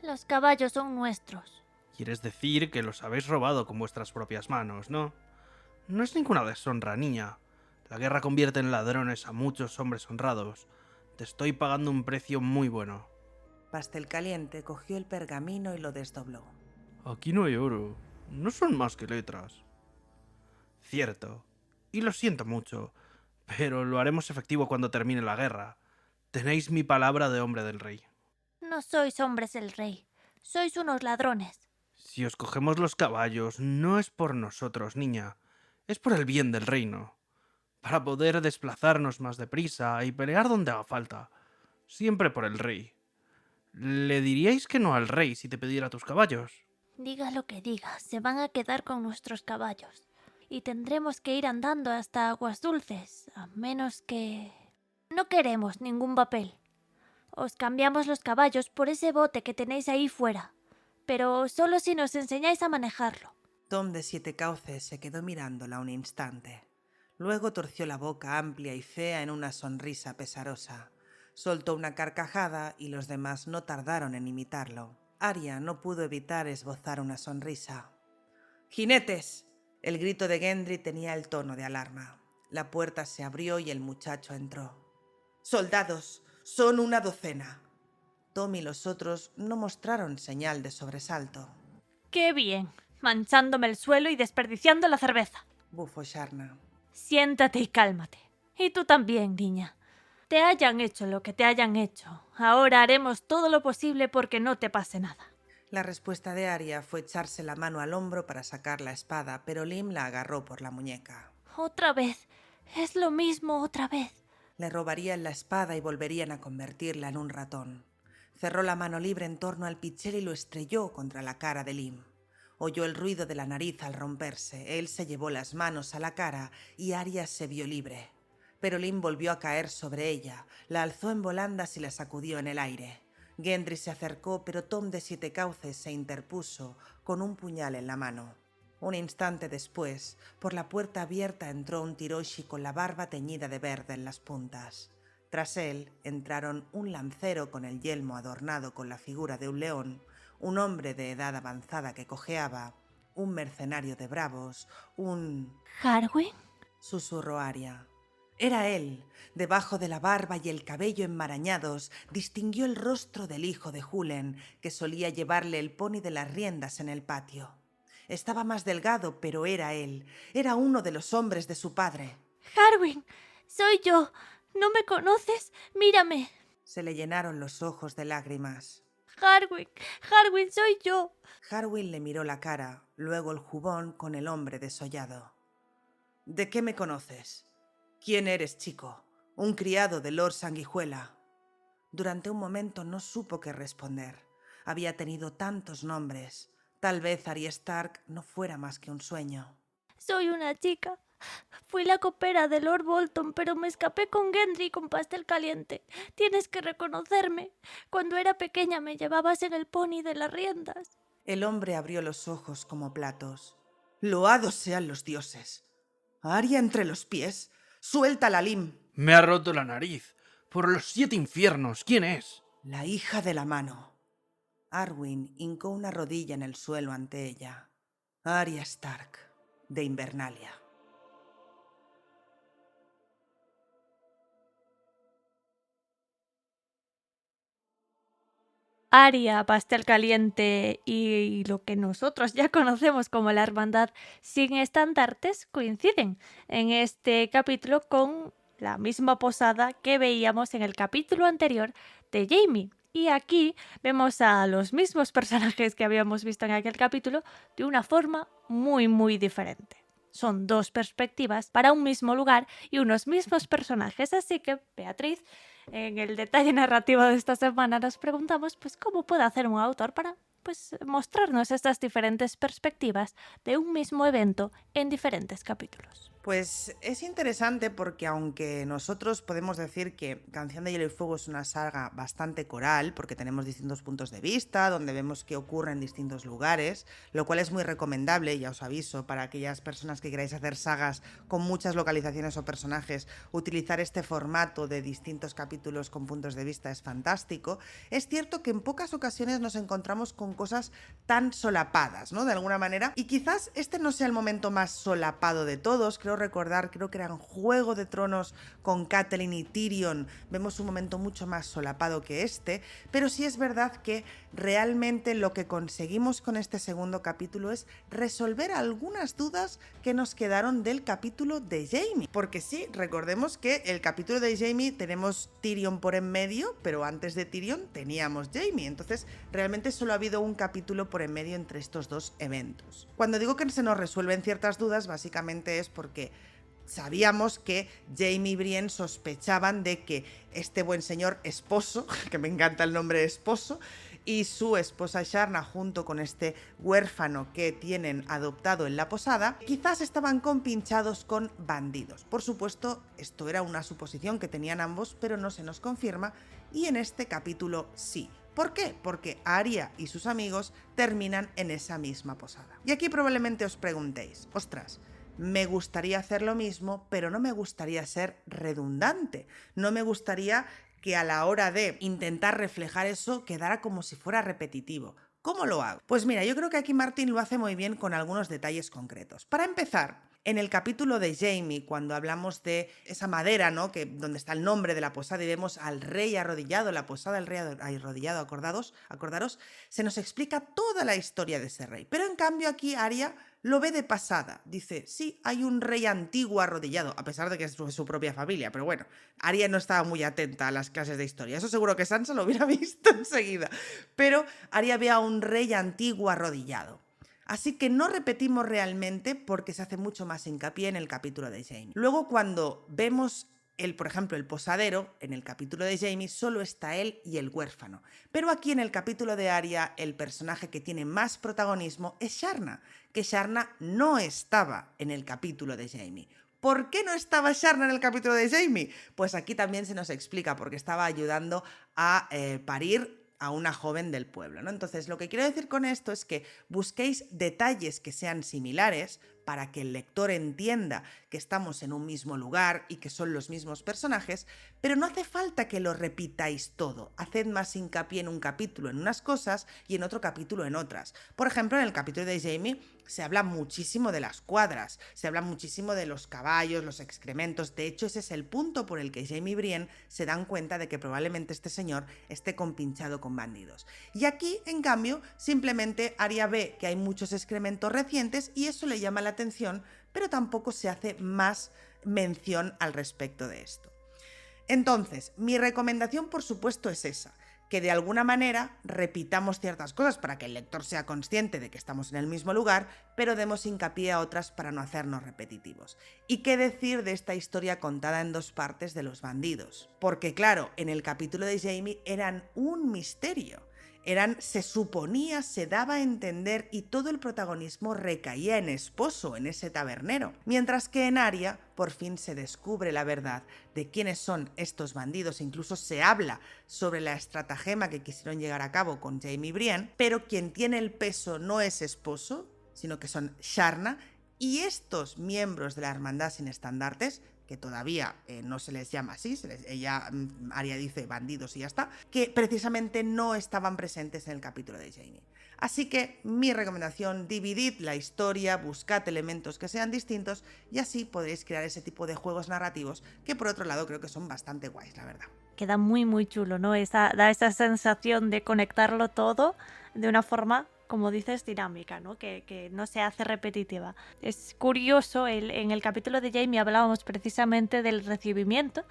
Los caballos son nuestros. Quieres decir que los habéis robado con vuestras propias manos, ¿no? No es ninguna deshonra, niña. La guerra convierte en ladrones a muchos hombres honrados. Te estoy pagando un precio muy bueno. Pastelcaliente cogió el pergamino y lo desdobló. Aquí no hay oro. No son más que letras. Cierto. Y lo siento mucho, pero lo haremos efectivo cuando termine la guerra. Tenéis mi palabra de hombre del rey. No sois hombres del rey. Sois unos ladrones. Si os cogemos los caballos, no es por nosotros, niña. Es por el bien del reino. Para poder desplazarnos más deprisa y pelear donde haga falta. Siempre por el rey. ¿Le diríais que no al rey si te pidiera tus caballos? Diga lo que diga, se van a quedar con nuestros caballos. Y tendremos que ir andando hasta Aguas Dulces, a menos que... No queremos ningún papel. Os cambiamos los caballos por ese bote que tenéis ahí fuera, pero solo si nos enseñáis a manejarlo. Tom de 7 cauces se quedó mirándola un instante. Luego torció la boca amplia y fea en una sonrisa pesarosa. Soltó una carcajada y los demás no tardaron en imitarlo. Arya no pudo evitar esbozar una sonrisa. ¡Jinetes! El grito de Gendry tenía el tono de alarma. La puerta se abrió y el muchacho entró. ¡Soldados! ¡Son una docena! Tom y los otros no mostraron señal de sobresalto. ¡Qué bien! Manchándome el suelo y desperdiciando la cerveza. Bufó Sharna. Siéntate y cálmate. Y tú también, niña. Te hayan hecho lo que te hayan hecho. Ahora haremos todo lo posible porque no te pase nada. La respuesta de Arya fue echarse la mano al hombro para sacar la espada, pero Lim la agarró por la muñeca. Otra vez. Es lo mismo otra vez. Le robarían la espada y volverían a convertirla en un ratón. Cerró la mano libre en torno al pichel y lo estrelló contra la cara de Lim. Oyó el ruido de la nariz al romperse. Él se llevó las manos a la cara y Arya se vio libre. Pero Lim volvió a caer sobre ella, la alzó en volandas y la sacudió en el aire. Gendry se acercó, pero Tom de Siete Cauces se interpuso con un puñal en la mano. Un instante después, por la puerta abierta entró un Tiroshi con la barba teñida de verde en las puntas. Tras él entraron un lancero con el yelmo adornado con la figura de un león, un hombre de edad avanzada que cojeaba, un mercenario de bravos, ¿Harwin? susurró Arya. Era él. Debajo de la barba y el cabello enmarañados, distinguió el rostro del hijo de Hulen, que solía llevarle el pony de las riendas en el patio. Estaba más delgado, pero era él. Era uno de los hombres de su padre. ¡Harwin! ¡Soy yo! ¿No me conoces? ¡Mírame! Se le llenaron los ojos de lágrimas. ¡Harwin! ¡Harwin, soy yo! Harwin le miró la cara, luego el jubón con el hombre desollado. ¿De qué me conoces? ¿Quién eres, chico? Un criado de Lord Sanguijuela. Durante un momento no supo qué responder. Había tenido tantos nombres. Tal vez Arya Stark no fuera más que un sueño. Soy una chica. Fui la copera de Lord Bolton, pero me escapé con Gendry y con pastel caliente. Tienes que reconocerme. Cuando era pequeña me llevabas en el pony de las riendas. El hombre abrió los ojos como platos. Loados sean los dioses. Arya entre los pies. ¡Suéltala, Lim! Me ha roto la nariz. Por los 7 infiernos, ¿quién es? La hija de la mano. Arwen hincó una rodilla en el suelo ante ella. Arya Stark, de Invernalia. Arya, pastel caliente y lo que nosotros ya conocemos como la hermandad sin estandartes coinciden en este capítulo con la misma posada que veíamos en el capítulo anterior de Jaime. Y aquí vemos a los mismos personajes que habíamos visto en aquel capítulo de una forma muy diferente. Son 2 perspectivas para un mismo lugar y unos mismos personajes, así que Beatriz, en el detalle narrativo de esta semana nos preguntamos pues cómo puede hacer un autor para mostrarnos estas diferentes perspectivas de un mismo evento en diferentes capítulos. Pues es interesante porque aunque nosotros podemos decir que Canción de Hielo y Fuego es una saga bastante coral, porque tenemos distintos puntos de vista, donde vemos qué ocurre en distintos lugares, lo cual es muy recomendable, ya os aviso, para aquellas personas que queráis hacer sagas con muchas localizaciones o personajes, utilizar este formato de distintos capítulos con puntos de vista es fantástico. Es cierto que en pocas ocasiones nos encontramos con cosas tan solapadas, ¿no? De alguna manera, y quizás este no sea el momento más solapado de todos. Creo que era en Juego de Tronos con Catelyn y Tyrion, vemos un momento mucho más solapado que este, pero sí es verdad que realmente lo que conseguimos con este segundo capítulo es resolver algunas dudas que nos quedaron del capítulo de Jaime, porque sí, recordemos que el capítulo de Jaime tenemos Tyrion por en medio, pero antes de Tyrion teníamos Jaime, entonces realmente solo ha habido un capítulo por en medio entre estos 2 eventos. Cuando digo que se nos resuelven ciertas dudas, básicamente es porque sabíamos que Jaime y Brienne sospechaban de que este buen señor esposo, que me encanta el nombre de esposo, y su esposa Sharna, junto con este huérfano que tienen adoptado en la posada, quizás estaban compinchados con bandidos. Por supuesto, esto era una suposición que tenían ambos, pero no se nos confirma, y en este capítulo sí. ¿Por qué? Porque Arya y sus amigos terminan en esa misma posada. Y aquí probablemente os preguntéis, ostras, me gustaría hacer lo mismo, pero no me gustaría ser redundante. No me gustaría que a la hora de intentar reflejar eso quedara como si fuera repetitivo. ¿Cómo lo hago? Pues mira, yo creo que aquí Martin lo hace muy bien con algunos detalles concretos. Para empezar, en el capítulo de Jaime, cuando hablamos de esa madera, ¿no? Donde está el nombre de la posada y vemos al rey arrodillado, la posada del rey arrodillado, acordaros, se nos explica toda la historia de ese rey. Pero en cambio aquí Arya lo ve de pasada. Dice, sí, hay un rey antiguo arrodillado, a pesar de que es su propia familia. Pero bueno, Arya no estaba muy atenta a las clases de historia. Eso seguro que Sansa lo hubiera visto enseguida. Pero Arya ve a un rey antiguo arrodillado. Así que no repetimos realmente porque se hace mucho más hincapié en el capítulo de Jaime. Luego cuando vemos por ejemplo, el posadero, en el capítulo de Jaime solo está él y el huérfano. Pero aquí en el capítulo de Arya, el personaje que tiene más protagonismo es Sharna, que Sharna no estaba en el capítulo de Jaime. ¿Por qué no estaba Sharna en el capítulo de Jaime? Pues aquí también se nos explica, porque estaba ayudando a parir a una joven del pueblo, ¿no? Entonces, lo que quiero decir con esto es que busquéis detalles que sean similares para que el lector entienda que estamos en un mismo lugar y que son los mismos personajes, pero no hace falta que lo repitáis todo. Haced más hincapié en un capítulo en unas cosas y en otro capítulo en otras. Por ejemplo, en el capítulo de Jaime se habla muchísimo de las cuadras, se habla muchísimo de los caballos, los excrementos. De hecho, ese es el punto por el que Jaime y Brienne se dan cuenta de que probablemente este señor esté compinchado con bandidos. Y aquí, en cambio, simplemente Arya ve que hay muchos excrementos recientes y eso le llama la atención, pero tampoco se hace más mención al respecto de esto. Entonces, mi recomendación, por supuesto, es esa, que de alguna manera repitamos ciertas cosas para que el lector sea consciente de que estamos en el mismo lugar, pero demos hincapié a otras para no hacernos repetitivos. ¿Y qué decir de esta historia contada en dos partes de los bandidos? Porque claro, en el capítulo de Jaime eran un misterio. Se suponía, se daba a entender y todo el protagonismo recaía en Esposo, en ese tabernero. Mientras que en Arya por fin se descubre la verdad de quiénes son estos bandidos, incluso se habla sobre la estratagema que quisieron llegar a cabo con Jaime y Brienne, pero quien tiene el peso no es Esposo, sino que son Sharna y estos miembros de la Hermandad sin Estandartes, que todavía no se les llama así, Arya dice bandidos y ya está, que precisamente no estaban presentes en el capítulo de Jaime. Así que mi recomendación, dividid la historia, buscad elementos que sean distintos y así podréis crear ese tipo de juegos narrativos que por otro lado creo que son bastante guays, la verdad. Queda muy muy chulo, ¿no? Da esa sensación de conectarlo todo de una forma, como dices, dinámica, ¿no? Que no se hace repetitiva. Es curioso, en el capítulo de Jaime hablábamos precisamente del recibimiento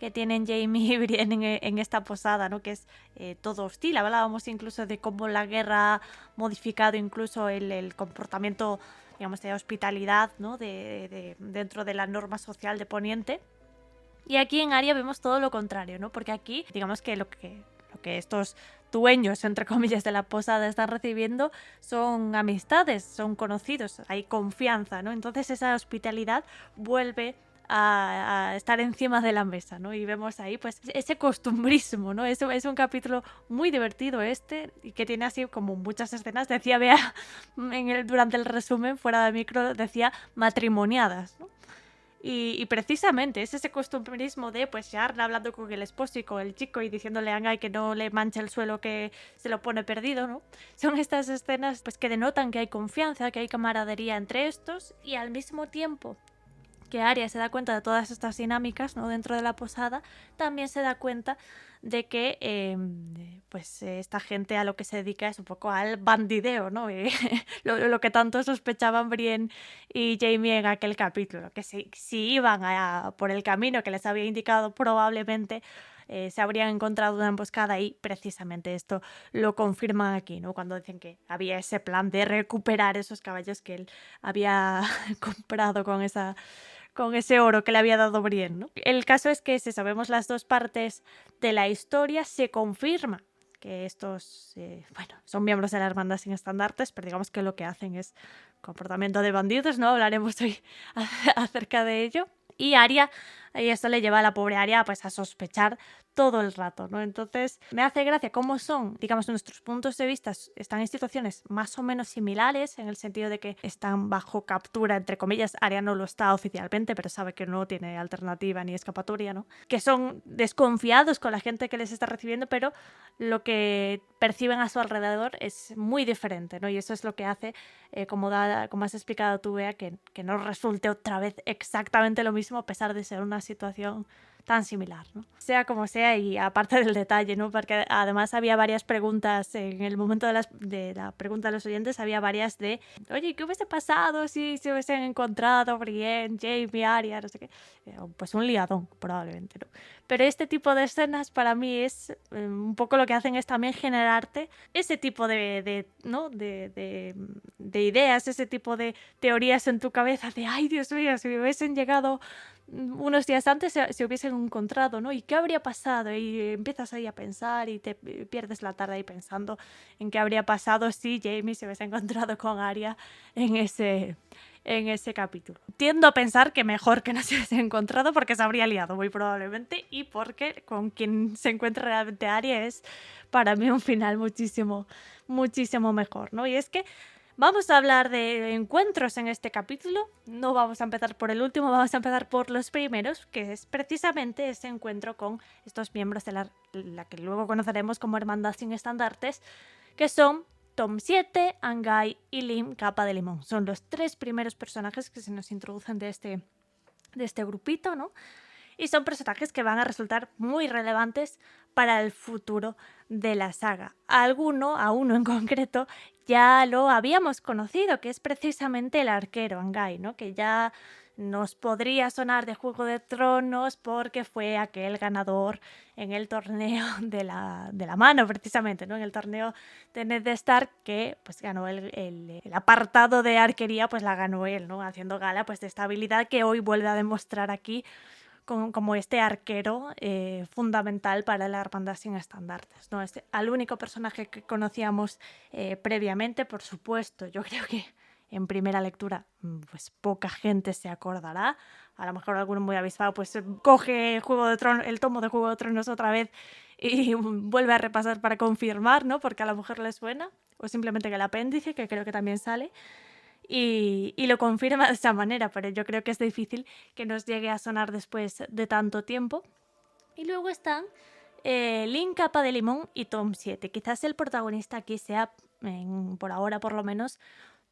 que tienen Jaime y Brienne en esta posada, ¿no? Que es todo hostil. Hablábamos incluso de cómo la guerra ha modificado incluso el comportamiento, digamos, de hospitalidad, ¿no? Dentro de la norma social de Poniente. Y aquí en Arya vemos todo lo contrario, ¿no? Porque aquí, digamos que lo que estos dueños, entre comillas, de la posada están recibiendo son amistades, son conocidos, hay confianza, ¿no? Entonces esa hospitalidad vuelve a estar encima de la mesa, ¿no? Y vemos ahí pues ese costumbrismo, ¿no? Es un capítulo muy divertido y que tiene así como muchas escenas. Decía Bea durante el resumen, fuera de micro, decía matrimoniadas, ¿no? Y precisamente es ese costumbrismo de pues Sharna hablando con el esposo y con el chico y diciéndole a Angai que no le manche el suelo, que se lo pone perdido, ¿no? Son estas escenas pues que denotan que hay confianza, que hay camaradería entre estos y al mismo tiempo que Arya se da cuenta de todas estas dinámicas, ¿no? Dentro de la posada, también se da cuenta de que esta gente a lo que se dedica es un poco al bandideo, ¿no? Lo que tanto sospechaban Brienne y Jaime en aquel capítulo, que si iban por el camino que les había indicado probablemente se habrían encontrado una emboscada y precisamente esto lo confirman aquí, ¿no? Cuando dicen que había ese plan de recuperar esos caballos que él había comprado con ese oro que le había dado Brienne, ¿no? El caso es que si sabemos las dos partes de la historia, se confirma que estos son miembros de la Hermandad sin Estandartes, pero digamos que lo que hacen es comportamiento de bandidos, ¿no? Hablaremos hoy acerca de ello. Y Arya, y esto le lleva a la pobre Arya pues, a sospechar todo el rato, ¿no? Entonces me hace gracia cómo son, digamos, nuestros puntos de vista están en situaciones más o menos similares, en el sentido de que están bajo captura, entre comillas. Arya no lo está oficialmente, pero sabe que no tiene alternativa ni escapatoria, ¿no? Que son desconfiados con la gente que les está recibiendo, pero lo que perciben a su alrededor es muy diferente, ¿no? Y eso es lo que hace, como has explicado tú, Bea, que no resulte otra vez exactamente lo mismo a pesar de ser una situación tan similar, ¿no? Sea como sea, y aparte del detalle, ¿no? Porque además había varias preguntas en el momento de la pregunta de los oyentes, había varias de, oye, ¿qué hubiese pasado si se hubiesen encontrado Brienne, Jaime, Arya, no sé qué? Pues un liadón, probablemente, ¿no? Pero este tipo de escenas para mí es un poco lo que hacen es también generarte ese tipo ¿no? de ideas, ese tipo de teorías en tu cabeza de, ay, Dios mío, si hubiesen llegado unos días antes se hubiesen encontrado, ¿no? ¿Y qué habría pasado? Y empiezas ahí a pensar y te pierdes la tarde ahí pensando en qué habría pasado si Jaime se hubiese encontrado con Arya en ese capítulo. Tiendo a pensar que mejor que no se hubiese encontrado, porque se habría liado muy probablemente, y porque con quien se encuentra realmente Arya es para mí un final muchísimo, muchísimo mejor, ¿no? Y es que vamos a hablar de encuentros en este capítulo. No vamos a empezar por el último, vamos a empezar por los primeros, que es precisamente ese encuentro con estos miembros de la que luego conoceremos como Hermandad sin Estandartes, que son Tom 7, Anguy y Lim Capa de Limón. Son los 3 primeros personajes que se nos introducen de este grupito, ¿no? Y son personajes que van a resultar muy relevantes para el futuro de la saga. A uno en concreto, ya lo habíamos conocido, que es precisamente el arquero Anguy, ¿no? Que ya nos podría sonar de Juego de Tronos porque fue aquel ganador en el torneo de la mano, precisamente, ¿no? En el torneo de Ned Stark, que pues ganó el apartado de arquería, pues la ganó él, ¿no? Haciendo gala pues de esta habilidad que hoy vuelve a demostrar aquí como este arquero fundamental para la Hermandad sin Estandartes, ¿no? Al único personaje que conocíamos previamente, por supuesto. Yo creo que en primera lectura pues poca gente se acordará. A lo mejor alguno muy avispado pues coge el tomo de Juego de Tronos otra vez y vuelve a repasar para confirmar, ¿no? Porque a lo mejor le suena, o simplemente que el apéndice, que creo que también sale, y lo confirma de esa manera, pero yo creo que es difícil que nos llegue a sonar después de tanto tiempo. Y luego están Lim Capa de Limón y Tom 7. Quizás el protagonista aquí sea, por ahora por lo menos,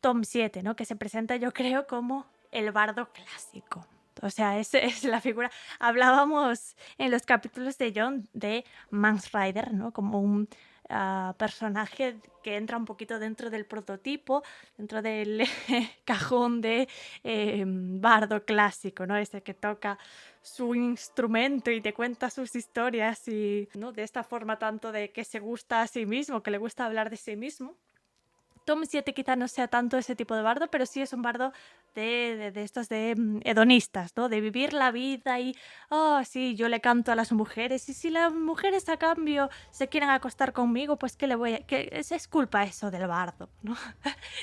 Tom 7, ¿no? Que se presenta, yo creo, como el bardo clásico. O sea, es la figura. Hablábamos en los capítulos de Jon de Mance Rayder, ¿no? Como un personaje que entra un poquito dentro del prototipo, dentro del cajón de bardo clásico, ¿no? Ese que toca su instrumento y te cuenta sus historias, y ¿no? De esta forma tanto de que se gusta a sí mismo, que le gusta hablar de sí mismo. Tom 7 quizá no sea tanto ese tipo de bardo, pero sí es un bardo de estos de hedonistas, ¿no? De vivir la vida y, sí, yo le canto a las mujeres, y si las mujeres a cambio se quieren acostar conmigo, pues ¿qué le voy a...? Que es culpa eso del bardo, ¿no?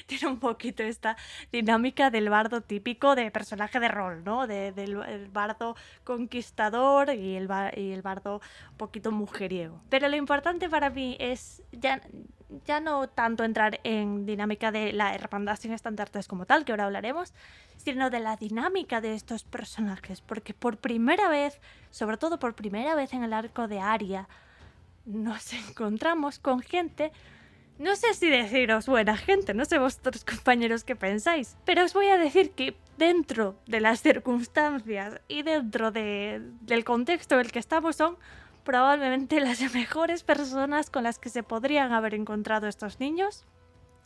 Tiene un poquito esta dinámica del bardo típico de personaje de rol, ¿no? Del bardo conquistador y el bardo un poquito mujeriego. Pero lo importante para mí es ya no tanto entrar en dinámica de la Hermandad sin Estandartes como tal, que ahora hablaremos, sino de la dinámica de estos personajes, porque por primera vez, sobre todo por primera vez en el arco de Arya, nos encontramos con gente, no sé si deciros buena gente, no sé vosotros compañeros qué pensáis, pero os voy a decir que dentro de las circunstancias y dentro del contexto en el que estamos son probablemente las mejores personas con las que se podrían haber encontrado estos niños.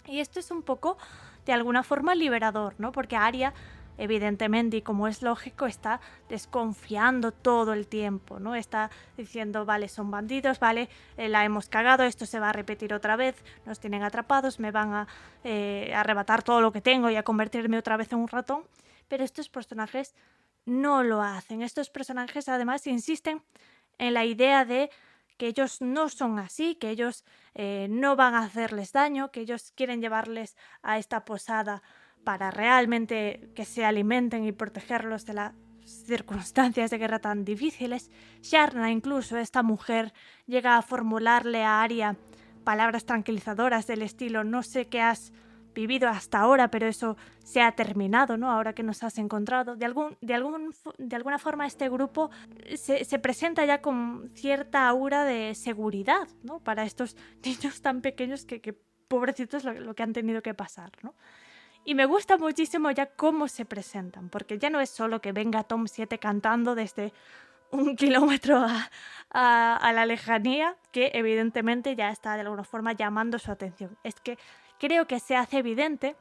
Y esto es un poco, de alguna forma, liberador, ¿no? Porque Arya, evidentemente, y como es lógico, está desconfiando todo el tiempo, ¿no? Está diciendo, vale, son bandidos, vale, la hemos cagado, esto se va a repetir otra vez, nos tienen atrapados, me van a arrebatar todo lo que tengo y a convertirme otra vez en un ratón. Pero estos personajes no lo hacen. Estos personajes, además, insisten en la idea de que ellos no son así, que ellos no van a hacerles daño, que ellos quieren llevarles a esta posada para realmente que se alimenten y protegerlos de la circunstancias de guerra tan difíciles, Sharna, incluso esta mujer, llega a formularle a Arya palabras tranquilizadoras del estilo: no sé qué has vivido hasta ahora, pero eso se ha terminado, ¿no? Ahora que nos has encontrado. De alguna forma este grupo se presenta ya con cierta aura de seguridad, ¿no? Para estos niños tan pequeños que pobrecitos lo que han tenido que pasar, ¿no? Y me gusta muchísimo ya cómo se presentan, porque ya no es solo que venga Tom 7 cantando desde 1 kilómetro a la lejanía, que evidentemente ya está de alguna forma llamando su atención. Es que creo que se hace evidente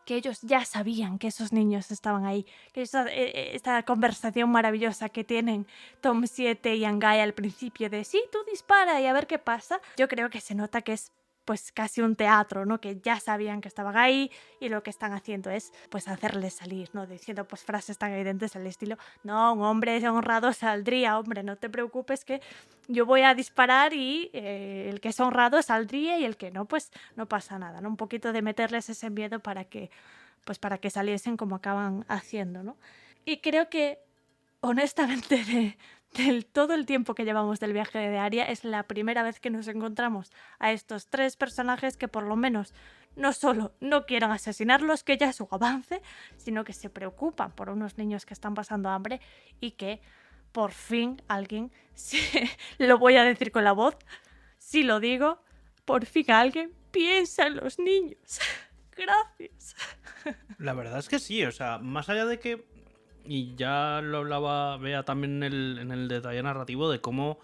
que ellos ya sabían que esos niños estaban ahí, que esta conversación maravillosa que tienen Tom 7 y Anguy al principio de sí, tú dispara y a ver qué pasa, yo creo que se nota que es pues casi un teatro, ¿no? Que ya sabían que estaban ahí y lo que están haciendo es pues hacerles salir, ¿no? Diciendo pues frases tan evidentes al estilo: no, un hombre honrado saldría, hombre, no te preocupes que yo voy a disparar y el que es honrado saldría y el que no, pues no pasa nada, ¿no? Un poquito de meterles ese miedo para que saliesen como acaban haciendo, ¿no? Y creo que, honestamente, del todo el tiempo que llevamos del viaje de Arya, es la primera vez que nos encontramos a estos 3 personajes que por lo menos no solo no quieren asesinarlos, que ya es su avance, sino que se preocupan por unos niños que están pasando hambre y que por fin alguien, lo voy a decir con la voz, si lo digo, por fin alguien piensa en los niños. Gracias. La verdad es que sí, o sea, más allá de que, y ya lo hablaba Bea también en el detalle narrativo, de cómo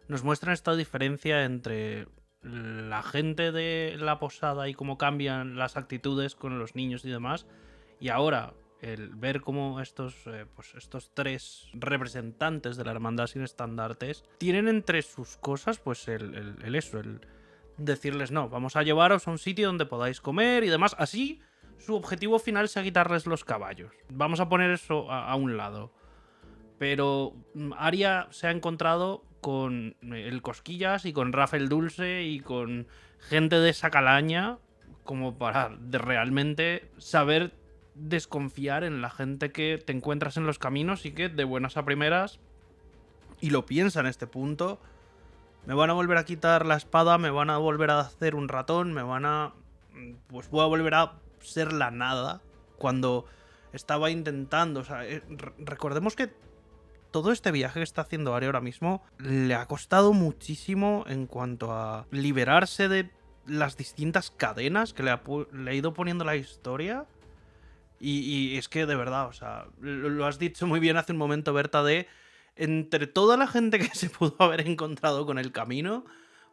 nos muestran esta diferencia entre la gente de la posada y cómo cambian las actitudes con los niños y demás, y ahora el ver cómo estos 3 representantes de la hermandad sin estandartes tienen entre sus cosas pues el decirles: no, vamos a llevaros a un sitio donde podáis comer y demás. Así su objetivo final sea quitarles los caballos. Vamos a poner eso a un lado. Pero Arya se ha encontrado con el Cosquillas y con Rafael Dulce y con gente de esa calaña como para realmente saber desconfiar en la gente que te encuentras en los caminos y que de buenas a primeras, y lo piensa en este punto: me van a volver a quitar la espada, me van a volver a hacer un ratón, pues voy a volver a ser la nada cuando estaba intentando. O sea, recordemos que todo este viaje que está haciendo Arya ahora mismo le ha costado muchísimo en cuanto a liberarse de las distintas cadenas que le ha ido poniendo la historia. Y es que de verdad, o sea, lo has dicho muy bien hace un momento, Berta, de entre toda la gente que se pudo haber encontrado con el camino,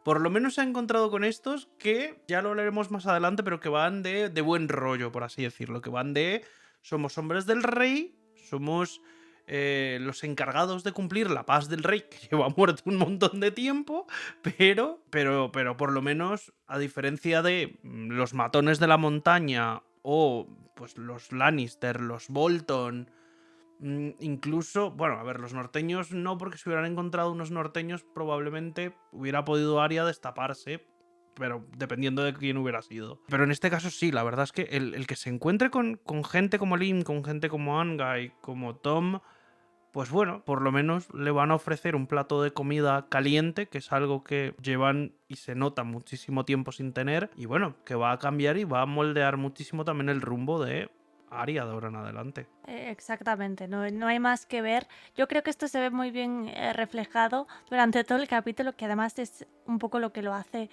por lo menos se ha encontrado con estos que, ya lo hablaremos más adelante, pero que van de buen rollo, por así decirlo, que van de: somos hombres del rey, somos los encargados de cumplir la paz del rey, que lleva muerto un montón de tiempo, pero por lo menos, a diferencia de los matones de la montaña o pues los Lannister, los Bolton, incluso, bueno, a ver, los norteños no, porque si hubieran encontrado unos norteños probablemente hubiera podido Arya destaparse, pero dependiendo de quién hubiera sido. Pero en este caso sí, la verdad es que el que se encuentre con gente como Lim, con gente como Anguy, como Tom, pues bueno, por lo menos le van a ofrecer un plato de comida caliente, que es algo que llevan y se nota muchísimo tiempo sin tener, y bueno, que va a cambiar y va a moldear muchísimo también el rumbo de Arya de ahora en adelante. Exactamente, no hay más que ver. Yo creo que esto se ve muy bien reflejado durante todo el capítulo, que además es un poco lo que lo hace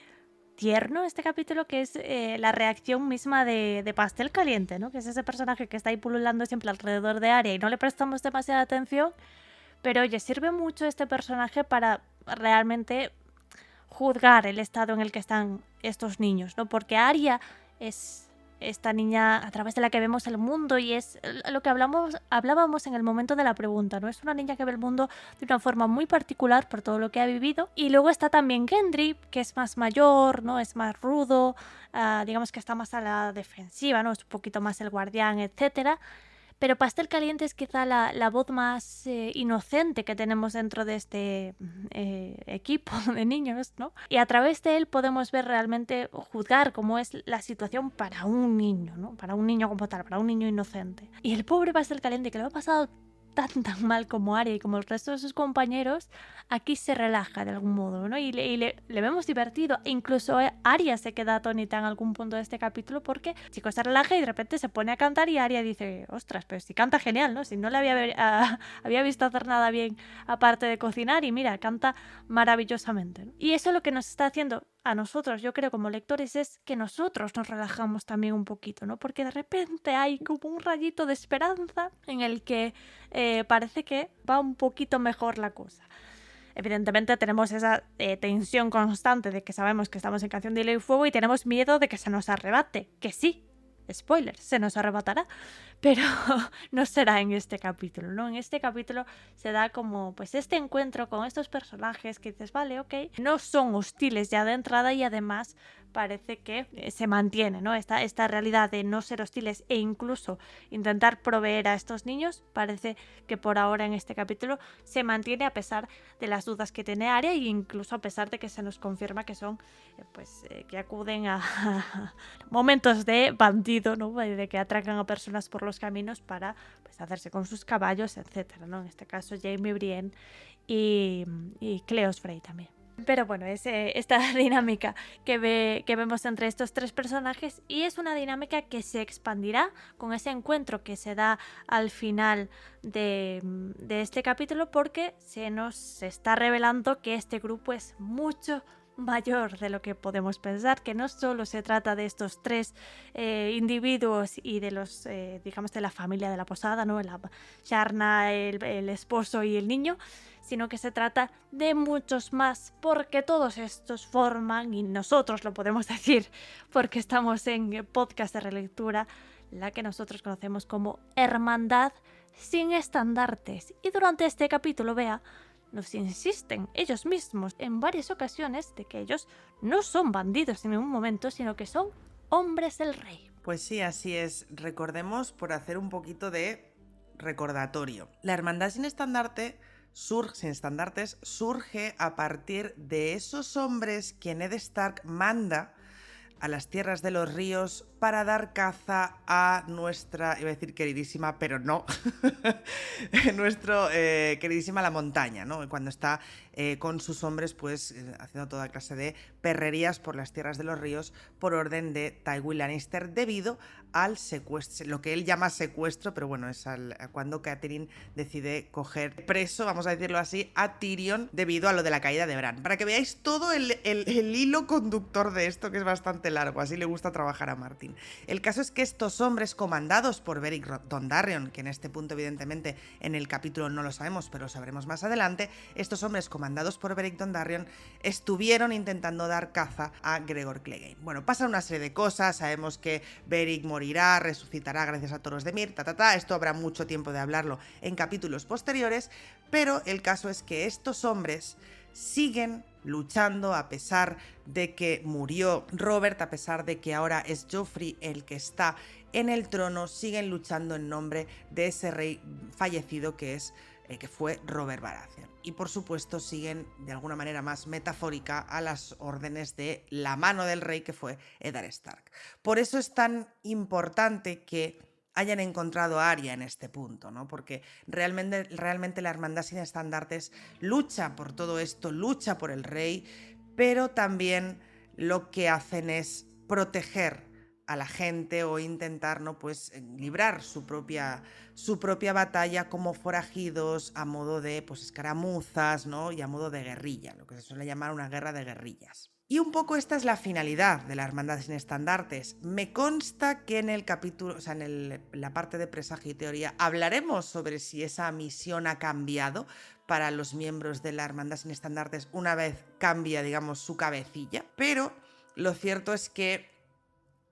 tierno este capítulo, que es la reacción misma de Pastel Caliente, ¿no? Que es ese personaje que está ahí pululando siempre alrededor de Arya y no le prestamos demasiada atención, pero oye, sirve mucho este personaje para realmente juzgar el estado en el que están estos niños, ¿no? Porque Arya es esta niña a través de la que vemos el mundo y es lo que hablábamos en el momento de la pregunta, ¿no? Es una niña que ve el mundo de una forma muy particular por todo lo que ha vivido. Y luego está también Gendry, que es más mayor, ¿no? Es más rudo, digamos que está más a la defensiva, ¿no? Es un poquito más el guardián, etcétera. Pero Pastel Caliente es quizá la voz más inocente que tenemos dentro de este equipo de niños, ¿no? Y a través de él podemos ver realmente, juzgar cómo es la situación para un niño, ¿no? Para un niño como tal, para un niño inocente. Y el pobre Pastel Caliente, que lo ha pasado tan mal como Arya y como el resto de sus compañeros, aquí se relaja de algún modo, ¿no? Y le vemos divertido. Incluso Arya se queda atónita en algún punto de este capítulo porque el chico se relaja y de repente se pone a cantar y Arya dice, ostras, pero si canta genial, ¿no? Si no le había visto hacer nada bien aparte de cocinar y mira, canta maravillosamente, ¿no? Y eso lo que nos está haciendo a nosotros, yo creo, como lectores, es que nosotros nos relajamos también un poquito, ¿no? Porque de repente hay como un rayito de esperanza en el que parece que va un poquito mejor la cosa. Evidentemente tenemos esa tensión constante de que sabemos que estamos en Canción de Hielo y Fuego y tenemos miedo de que se nos arrebate, que sí, spoiler, se nos arrebatará, pero no será en este capítulo, ¿no? En este capítulo se da como pues este encuentro con estos personajes que dices, vale, ok, no son hostiles ya de entrada y además parece que se mantiene, ¿no? Esta realidad de no ser hostiles e incluso intentar proveer a estos niños, parece que por ahora en este capítulo se mantiene a pesar de las dudas que tiene Arya e incluso a pesar de que se nos confirma que son que acuden a momentos de bandido, ¿no? De que atracan a personas por los caminos para pues, hacerse con sus caballos, etcétera, ¿no? En este caso Jaime Brienne y Cleos Frey también. Pero bueno, es esta dinámica que vemos entre estos tres personajes y es una dinámica que se expandirá con ese encuentro que se da al final de este capítulo porque se nos está revelando que este grupo es mucho mayor de lo que podemos pensar, que no solo se trata de estos tres individuos y de los, digamos, de la familia de la posada, ¿no? Sharna, el esposo y el niño, sino que se trata de muchos más, porque todos estos forman, y nosotros lo podemos decir porque estamos en podcast de relectura, la que nosotros conocemos como Hermandad sin estandartes. Y durante este capítulo, Bea, nos insisten ellos mismos en varias ocasiones de que ellos no son bandidos en ningún momento, sino que son hombres del rey. Pues sí, así es. Recordemos, por hacer un poquito de recordatorio, la Hermandad sin estandartes surge a partir de esos hombres que Ned Stark manda a las tierras de los ríos para dar caza a nuestra, iba a decir queridísima, pero no, queridísima la montaña, ¿no? Cuando está con sus hombres, pues haciendo toda clase de perrerías por las tierras de los ríos por orden de Tywin Lannister debido al secuestro, lo que él llama secuestro, pero bueno, es cuando Catelyn decide coger preso, vamos a decirlo así, a Tyrion debido a lo de la caída de Bran. Para que veáis todo el hilo conductor de esto, que es bastante largo, así le gusta trabajar a Martin. El caso es que estos hombres comandados por Beric Dondarrion, que en este punto evidentemente en el capítulo no lo sabemos, pero lo sabremos más adelante, estos hombres comandados por Beric Dondarrion estuvieron intentando dar caza a Gregor Clegane. Bueno, pasan una serie de cosas, sabemos que Beric morirá, resucitará gracias a Toros de Mir, esto habrá mucho tiempo de hablarlo en capítulos posteriores, pero el caso es que estos hombres siguen luchando a pesar de que murió Robert, a pesar de que ahora es Joffrey el que está en el trono, siguen luchando en nombre de ese rey fallecido que fue Robert Baratheon. Y por supuesto siguen de alguna manera más metafórica a las órdenes de la mano del rey que fue Eddard Stark. Por eso es tan importante que hayan encontrado a Arya en este punto, ¿no? Porque realmente la Hermandad sin estandartes lucha por todo esto, lucha por el rey, pero también lo que hacen es proteger a la gente o intentar, ¿no? Pues librar su propia batalla como forajidos a modo de pues, escaramuzas, ¿no? Y a modo de guerrilla, lo que se suele llamar una guerra de guerrillas. Y un poco esta es la finalidad de la Hermandad sin estandartes. Me consta que en el capítulo, o sea, en la parte de presagio y teoría, hablaremos sobre si esa misión ha cambiado para los miembros de la Hermandad sin estandartes una vez cambia, digamos, su cabecilla. Pero lo cierto es que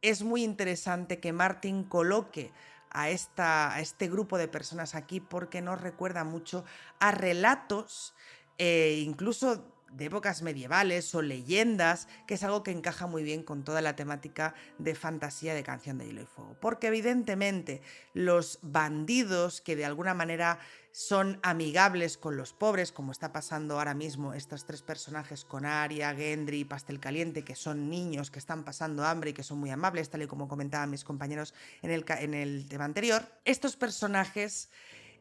es muy interesante que Martin coloque a este grupo de personas aquí porque nos recuerda mucho a relatos, incluso de épocas medievales o leyendas, que es algo que encaja muy bien con toda la temática de fantasía de Canción de Hielo y Fuego. Porque evidentemente los bandidos que de alguna manera son amigables con los pobres, como está pasando ahora mismo estos tres personajes con Arya, Gendry y Pastel Caliente, que son niños que están pasando hambre y que son muy amables, tal y como comentaban mis compañeros en el tema anterior, estos personajes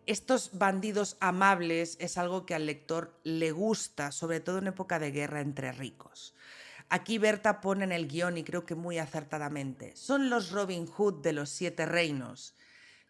estos bandidos amables es algo que al lector le gusta, sobre todo en época de guerra entre ricos. Aquí Berta pone en el guión, y creo que muy acertadamente, son los Robin Hood de los 7 reinos.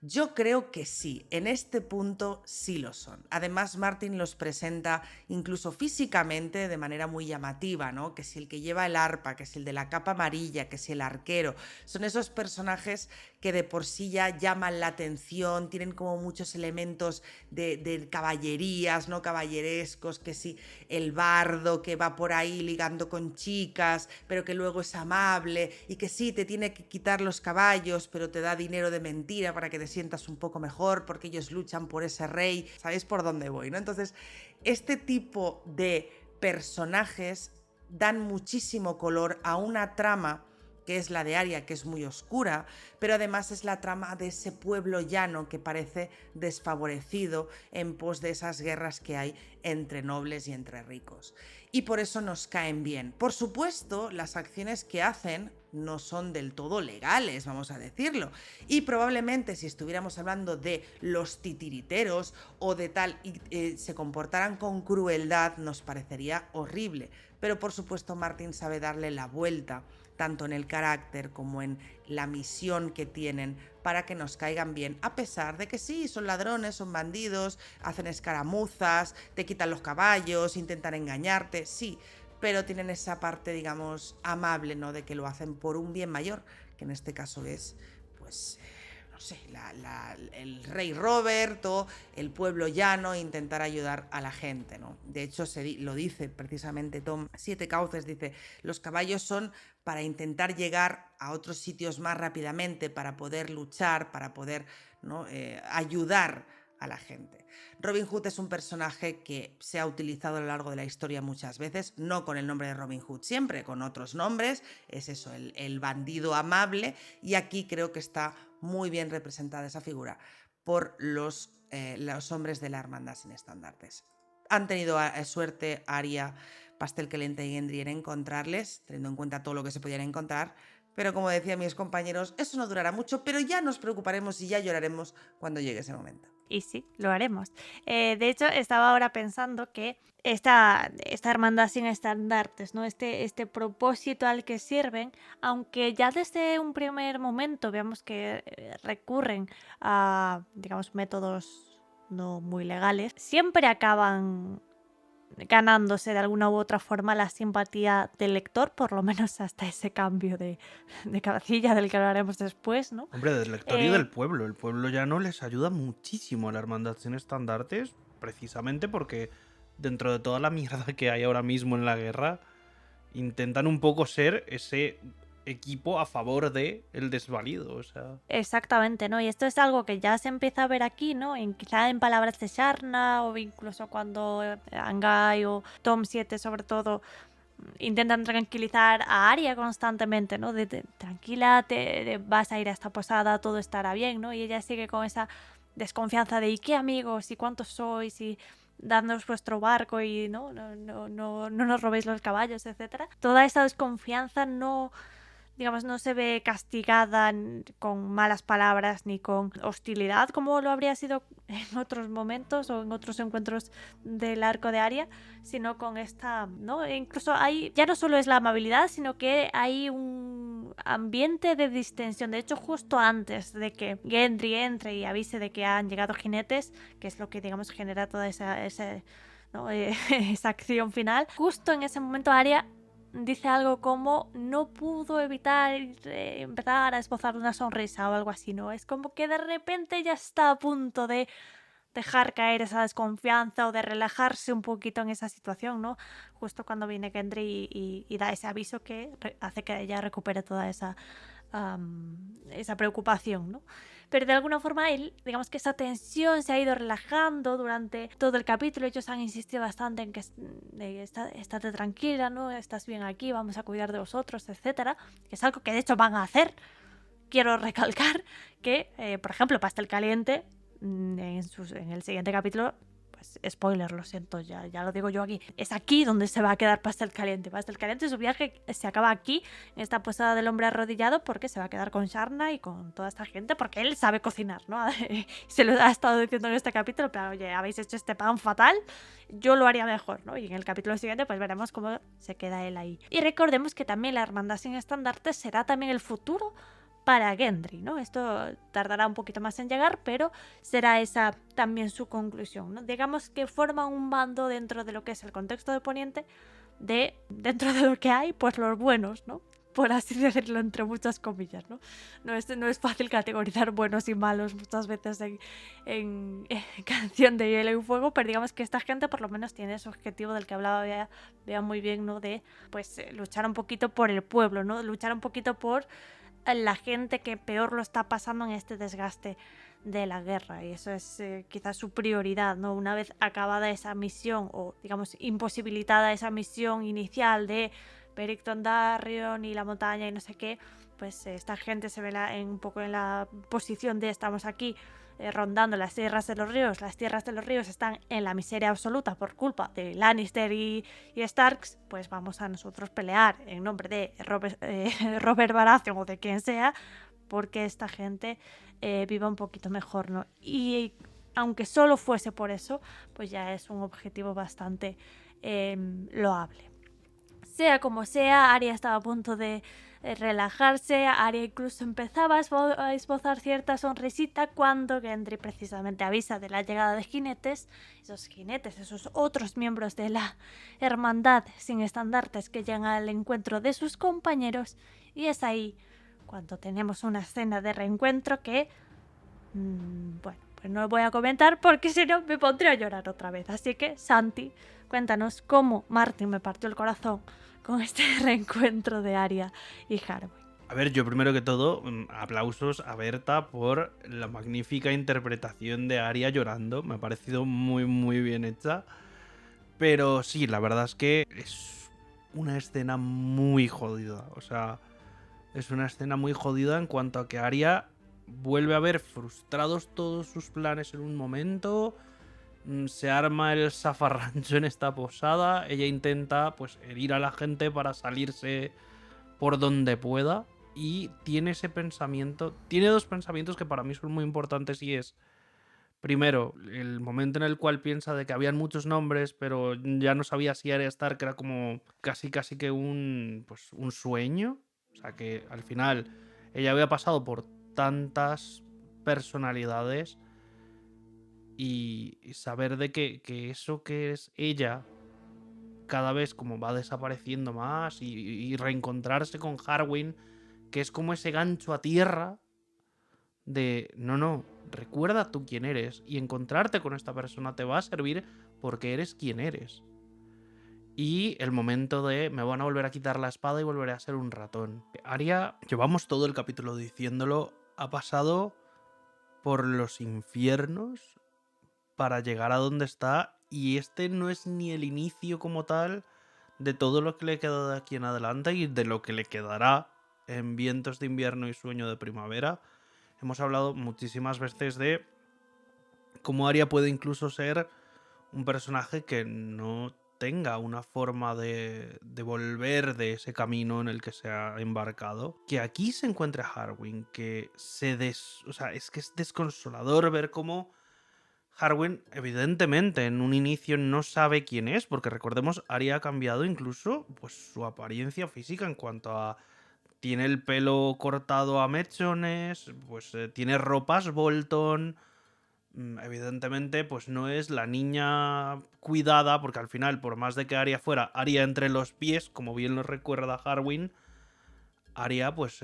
Yo creo que sí, en este punto sí lo son. Además, Martin los presenta incluso físicamente de manera muy llamativa, ¿no? Que si el que lleva el arpa, que si el de la capa amarilla, que si el arquero. Son esos personajes que de por sí ya llaman la atención, tienen como muchos elementos de caballerías, ¿no? Caballerescos, que si el bardo que va por ahí ligando con chicas, pero que luego es amable, y que sí, te tiene que quitar los caballos, pero te da dinero de mentira para que te sientas un poco mejor porque ellos luchan por ese rey. ¿Sabéis por dónde voy, no? Entonces, este tipo de personajes dan muchísimo color a una trama que es la de Arya, que es muy oscura, pero además es la trama de ese pueblo llano que parece desfavorecido en pos de esas guerras que hay entre nobles y entre ricos. Y por eso nos caen bien. Por supuesto, las acciones que hacen no son del todo legales, vamos a decirlo. Y probablemente si estuviéramos hablando de los titiriteros o de tal y se comportaran con crueldad, nos parecería horrible. Pero por supuesto Martin sabe darle la vuelta, tanto en el carácter como en la misión que tienen, para que nos caigan bien, a pesar de que sí, son ladrones, son bandidos, hacen escaramuzas, te quitan los caballos, intentan engañarte, sí, pero tienen esa parte, digamos, amable, ¿no? De que lo hacen por un bien mayor, que en este caso es, pues, no sé, el rey Robert o el pueblo llano, intentar ayudar a la gente, ¿no? De hecho, lo dice precisamente Tom 7 Cauces, dice, los caballos son para intentar llegar a otros sitios más rápidamente, para poder luchar, para poder, ¿no? Ayudar a la gente. Robin Hood es un personaje que se ha utilizado a lo largo de la historia muchas veces, no con el nombre de Robin Hood siempre, con otros nombres, es eso, el bandido amable, y aquí creo que está muy bien representada esa figura por los hombres de la Hermandad sin Estandartes. Han tenido suerte Arya, Pastel Caliente y Gendry en encontrarles, teniendo en cuenta todo lo que se podían encontrar, pero como decían mis compañeros, eso no durará mucho, pero ya nos preocuparemos y ya lloraremos cuando llegue ese momento. Y sí, lo haremos. De hecho, estaba ahora pensando que esta hermandad sin estandartes, ¿no? Este propósito al que sirven, aunque ya desde un primer momento veamos que recurren a, digamos, métodos no muy legales, siempre acaban ganándose de alguna u otra forma la simpatía del lector, por lo menos hasta ese cambio de cabecilla del que hablaremos después, ¿no? Hombre, del lector y del pueblo. El pueblo llano les ayuda muchísimo a la Hermandad sin Estandartes, precisamente porque dentro de toda la mierda que hay ahora mismo en la guerra, intentan un poco ser ese equipo a favor de el desvalido, o sea... Exactamente, ¿no? Y esto es algo que ya se empieza a ver aquí, ¿no? Quizá en palabras de Sharna o incluso cuando Angai o Tom 7 sobre todo intentan tranquilizar a Arya constantemente, ¿no? Tranquila, vas a ir a esta posada, todo estará bien, ¿no? Y ella sigue con esa desconfianza de ¿y qué amigos? ¿Y cuántos sois? ¿Y dadnos vuestro barco? Y no nos robéis los caballos, etcétera. Toda esa desconfianza no se ve castigada con malas palabras ni con hostilidad como lo habría sido en otros momentos o en otros encuentros del arco de Arya, sino con esta, ¿no? E incluso hay, ya no solo es la amabilidad, sino que hay un ambiente de distensión. De hecho, justo antes de que Gendry entre y avise de que han llegado jinetes, que es lo que, digamos, genera toda esa acción final, justo en ese momento Arya dice algo como no pudo evitar empezar a esbozar una sonrisa o algo así, ¿no? Es como que de repente ya está a punto de dejar caer esa desconfianza o de relajarse un poquito en esa situación, ¿no? Justo cuando viene Gendry y da ese aviso que hace que ella recupere toda esa preocupación, ¿no? Pero de alguna forma digamos que esa tensión se ha ido relajando durante todo el capítulo. Ellos han insistido bastante en que estate tranquila, ¿no? Estás bien aquí, vamos a cuidar de vosotros, etcétera, que es algo que de hecho van a hacer. Quiero recalcar que, por ejemplo, Pastel Caliente en el siguiente capítulo pues spoiler, lo siento, ya lo digo yo aquí, es aquí donde se va a quedar Pastel Caliente. Pastel Caliente, su viaje se acaba aquí, en esta posada del hombre arrodillado, porque se va a quedar con Sharna y con toda esta gente, porque él sabe cocinar, ¿no? Se lo ha estado diciendo en este capítulo, pero oye, habéis hecho este pan fatal, yo lo haría mejor, ¿no? Y en el capítulo siguiente pues veremos cómo se queda él ahí. Y recordemos que también la hermandad sin estandartes será también el futuro para Gendry, ¿no? Esto tardará un poquito más en llegar, pero será esa también su conclusión, ¿no? Digamos que forma un bando dentro de lo que es el contexto de Poniente, dentro de lo que hay, pues los buenos, ¿no? Por así decirlo, entre muchas comillas, ¿no? No es fácil categorizar buenos y malos muchas veces en Canción de Hielo y Fuego, pero digamos que esta gente por lo menos tiene ese objetivo del que hablaba Bea muy bien, ¿no? De pues luchar un poquito por el pueblo, ¿no? Luchar un poquito por la gente que peor lo está pasando en este desgaste de la guerra, y eso es quizás su prioridad, ¿no? Una vez acabada esa misión, o digamos imposibilitada esa misión inicial de Beric Dondarrion y la montaña y no sé qué, pues esta gente se ve un poco en la posición de estamos aquí rondando las tierras de los ríos. Las tierras de los ríos están en la miseria absoluta por culpa de Lannister y Starks, pues vamos a nosotros pelear en nombre de Robert Baratheon o de quien sea, porque esta gente viva un poquito mejor, ¿no? Y aunque solo fuese por eso, pues ya es un objetivo bastante loable. Sea como sea, Arya estaba a punto de relajarse. Arya incluso empezaba a esbozar cierta sonrisita cuando Gendry precisamente avisa de la llegada de jinetes. Esos jinetes, esos otros miembros de la hermandad sin estandartes que llegan al encuentro de sus compañeros. Y es ahí cuando tenemos una escena de reencuentro que... bueno, pues no lo voy a comentar porque si no me pondré a llorar otra vez. Así que, Santi, cuéntanos cómo Martin me partió el corazón con este reencuentro de Arya y Harwin. A ver, yo primero que todo, aplausos a Berta por la magnífica interpretación de Arya llorando. Me ha parecido muy, muy bien hecha. Pero sí, la verdad es que es una escena muy jodida. O sea, es una escena muy jodida en cuanto a que Arya vuelve a ver frustrados todos sus planes en un momento. Se arma el zafarrancho en esta posada. Ella intenta pues herir a la gente para salirse por donde pueda. Y tiene ese pensamiento. Tiene dos pensamientos que para mí son muy importantes. Y es, primero, el momento en el cual piensa de que habían muchos nombres, pero ya no sabía si Arya Stark era como casi que un sueño. O sea que al final ella había pasado por tantas personalidades. Y saber de que eso que es ella cada vez como va desapareciendo más y reencontrarse con Harwin, que es como ese gancho a tierra de no, recuerda tú quién eres, y encontrarte con esta persona te va a servir porque eres quien eres. Y el momento de me van a volver a quitar la espada y volveré a ser un ratón. Arya, llevamos todo el capítulo diciéndolo, ha pasado por los infiernos para llegar a donde está, y este no es ni el inicio como tal de todo lo que le queda de aquí en adelante y de lo que le quedará en Vientos de Invierno y Sueño de Primavera. Hemos hablado muchísimas veces de cómo Arya puede incluso ser un personaje que no tenga una forma de volver de ese camino en el que se ha embarcado. Que aquí se encuentre Harwin, que o sea, es que es desconsolador ver cómo Harwin, evidentemente, en un inicio no sabe quién es, porque recordemos, Arya ha cambiado incluso pues, su apariencia física en cuanto a... Tiene el pelo cortado a mechones, pues tiene ropas Bolton. Evidentemente, pues no es la niña cuidada, porque al final, por más de que Arya fuera Arya entre los pies, como bien lo recuerda Harwin, Arya pues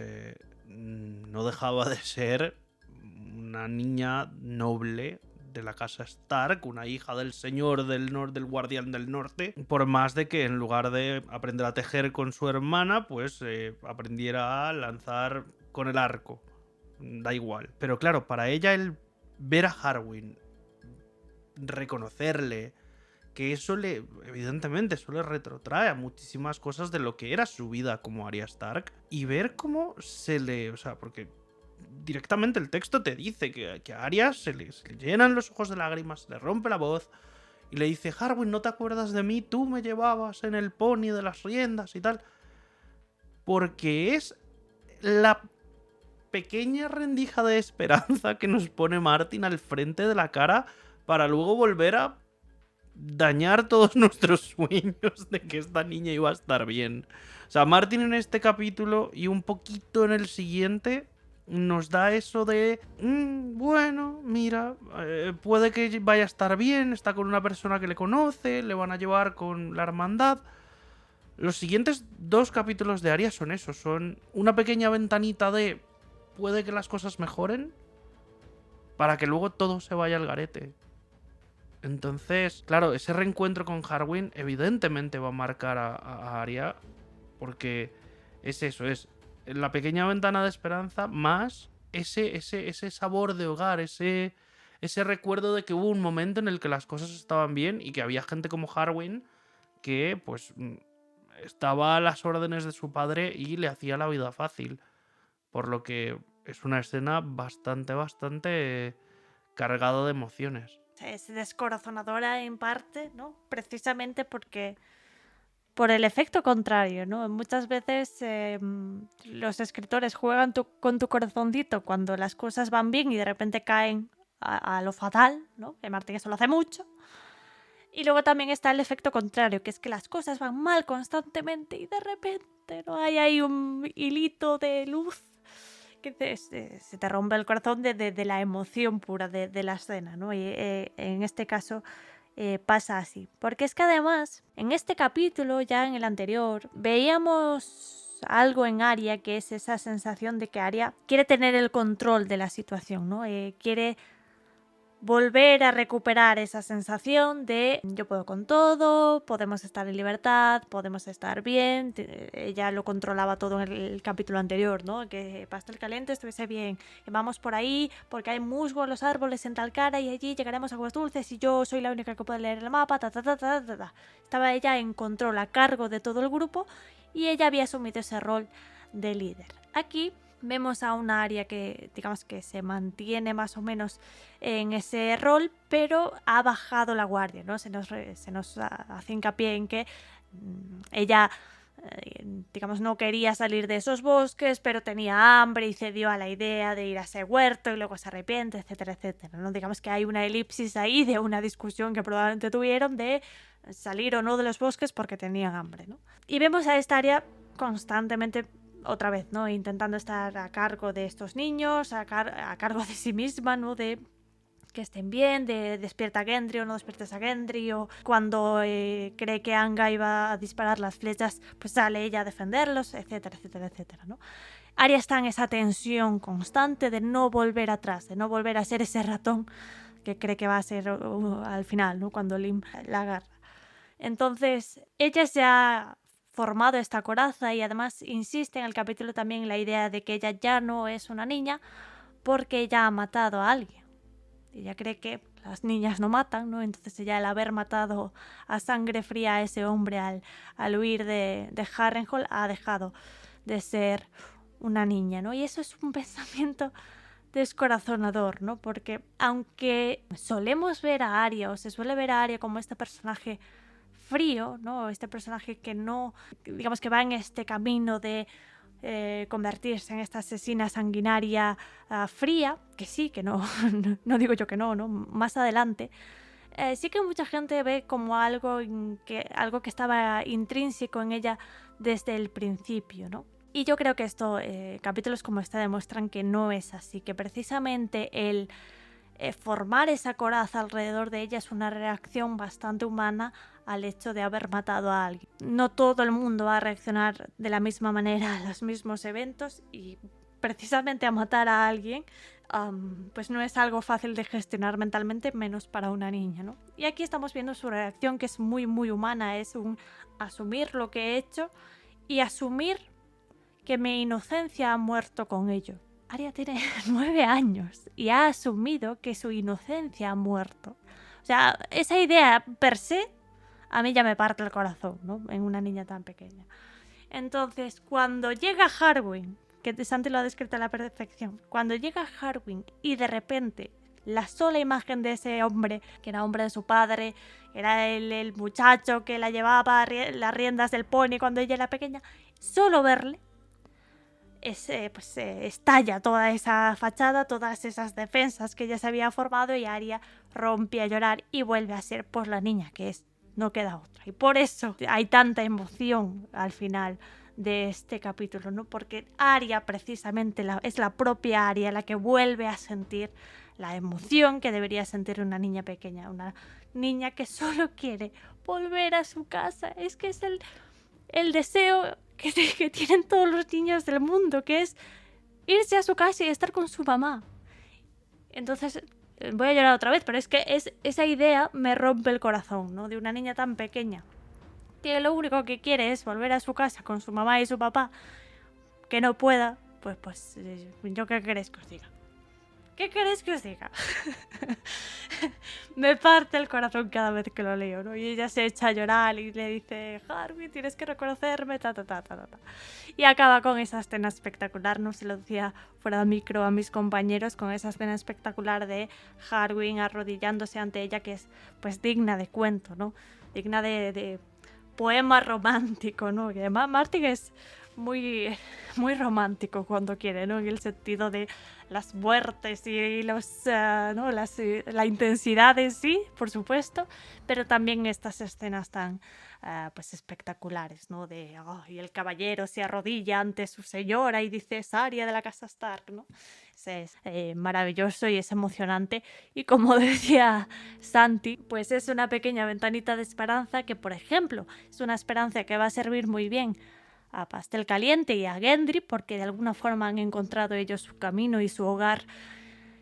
no dejaba de ser una niña noble de la casa Stark, una hija del señor del guardián del norte, por más de que en lugar de aprender a tejer con su hermana, pues aprendiera a lanzar con el arco. Da igual. Pero claro, para ella el ver a Harwin, reconocerle, que eso evidentemente, eso le retrotrae a muchísimas cosas de lo que era su vida como Arya Stark, y ver cómo o sea, porque directamente el texto te dice que a Arya se le llenan los ojos de lágrimas, se le rompe la voz, y le dice, Harwin, ¿no te acuerdas de mí? Tú me llevabas en el pony de las riendas y tal. Porque es la pequeña rendija de esperanza que nos pone Martin al frente de la cara para luego volver a dañar todos nuestros sueños de que esta niña iba a estar bien. O sea, Martin en este capítulo y un poquito en el siguiente nos da eso de, bueno, mira, puede que vaya a estar bien, está con una persona que le conoce, le van a llevar con la hermandad. Los siguientes 2 capítulos de Arya son eso, son una pequeña ventanita de puede que las cosas mejoren para que luego todo se vaya al garete. Entonces, claro, ese reencuentro con Harwin evidentemente va a marcar a Arya, porque es eso, es la pequeña ventana de esperanza más ese sabor de hogar, ese recuerdo de que hubo un momento en el que las cosas estaban bien y que había gente como Harwin que pues estaba a las órdenes de su padre y le hacía la vida fácil. Por lo que es una escena bastante cargada de emociones. Es descorazonadora en parte, ¿no? Precisamente porque por el efecto contrario, ¿no? Muchas veces los escritores juegan con tu corazoncito cuando las cosas van bien y de repente caen a lo fatal, ¿no? Que Martin eso lo hace mucho. Y luego también está el efecto contrario, que es que las cosas van mal constantemente y de repente no hay ahí un hilito de luz que se te rompe el corazón de la emoción pura de la escena, ¿no? Y en este caso pasa así. Porque es que además, en este capítulo, ya en el anterior, veíamos algo en Arya que es esa sensación de que Arya quiere tener el control de la situación, ¿no? Quiere volver a recuperar esa sensación de yo puedo con todo, podemos estar en libertad, podemos estar bien. Ella lo controlaba todo en el capítulo anterior, ¿no? Que pastel caliente estuviese bien, que vamos por ahí porque hay musgo en los árboles en tal cara y allí llegaremos a aguas dulces y yo soy la única que puede leer el mapa, Estaba ella en control, a cargo de todo el grupo, y ella había asumido ese rol de líder. Aquí vemos a una Arya que, digamos, que se mantiene más o menos en ese rol, pero ha bajado la guardia, ¿no? Se nos hace hincapié en que ella, digamos, no quería salir de esos bosques, pero tenía hambre y cedió a la idea de ir a ese huerto y luego se arrepiente, etcétera, etcétera, ¿no? Digamos que hay una elipsis ahí de una discusión que probablemente tuvieron de salir o no de los bosques porque tenían hambre, ¿no? Y vemos a esta Arya constantemente, otra vez, ¿no? Intentando estar a cargo de estos niños, a cargo de sí misma, ¿no? De que estén bien, de despierta a Gendry o no despiertes a Gendry, o cuando cree que Anga iba a disparar las flechas, pues sale ella a defenderlos, etcétera, etcétera, etcétera, ¿no? Arya está en esa tensión constante de no volver atrás, de no volver a ser ese ratón que cree que va a ser al final, ¿no? Cuando Lim la agarra. Entonces, ella se ha formado esta coraza y además insiste en el capítulo también en la idea de que ella ya no es una niña porque ella ha matado a alguien. Ella cree que las niñas no matan, ¿no? Entonces ella, al haber matado a sangre fría a ese hombre al huir de Harrenhal, ha dejado de ser una niña, ¿no? Y eso es un pensamiento descorazonador, ¿no? Porque aunque solemos ver a Arya, o se suele ver a Arya como este personaje frío, ¿no? Este personaje que no, digamos, que va en este camino de convertirse en esta asesina sanguinaria fría, que sí, que no, no digo yo que no, más adelante, sí que mucha gente ve como algo que estaba intrínseco en ella desde el principio, ¿no? Y yo creo que capítulos como este demuestran que no es así, que precisamente el formar esa coraza alrededor de ella es una reacción bastante humana al hecho de haber matado a alguien. No todo el mundo va a reaccionar de la misma manera a los mismos eventos, y precisamente a matar a alguien pues no es algo fácil de gestionar mentalmente, menos para una niña, ¿no? Y aquí estamos viendo su reacción, que es muy muy humana, es un asumir lo que he hecho y asumir que mi inocencia ha muerto con ello. Arya tiene 9 años y ha asumido que su inocencia ha muerto. O sea, esa idea per se a mí ya me parte el corazón, ¿no? En una niña tan pequeña. Entonces, cuando llega Harwin, que Santi lo ha descrito a la perfección, cuando llega Harwin y de repente la sola imagen de ese hombre, que era hombre de su padre, era el muchacho que la llevaba las riendas del pony cuando ella era pequeña, solo verle, estalla toda esa fachada, todas esas defensas que ella se había formado y Arya rompe a llorar y vuelve a ser pues la niña que es, no queda otra. Y por eso hay tanta emoción al final de este capítulo, ¿no? Porque Arya precisamente es la propia Arya la que vuelve a sentir la emoción que debería sentir una niña pequeña, una niña que solo quiere volver a su casa. Es que es el deseo que tienen todos los niños del mundo, que es irse a su casa y estar con su mamá. Entonces, voy a llorar otra vez, pero es que esa idea me rompe el corazón, ¿no? De una niña tan pequeña que lo único que quiere es volver a su casa con su mamá y su papá, que no pueda, pues ¿yo qué queréis que os diga? ¿Qué queréis que os diga? Me parte el corazón cada vez que lo leo, ¿no? Y ella se echa a llorar y le dice, Harwin, tienes que reconocerme, ta. Y acaba con esa escena espectacular, no se lo decía fuera de micro a mis compañeros, con esa escena espectacular de Harwin arrodillándose ante ella, que es pues digna de cuento, ¿no? Digna de poema romántico, ¿no? Que además Martin es muy romántico cuando quiere, ¿no? En el sentido de las muertes y ¿no? La intensidad en sí, por supuesto, pero también estas escenas tan pues espectaculares, ¿no? Y el caballero se arrodilla ante su señora y dice, es Arya de la casa Stark, ¿no? Es maravilloso y es emocionante, y como decía Santi, pues es una pequeña ventanita de esperanza que, por ejemplo, es una esperanza que va a servir muy bien a Pastel Caliente y a Gendry, porque de alguna forma han encontrado ellos su camino y su hogar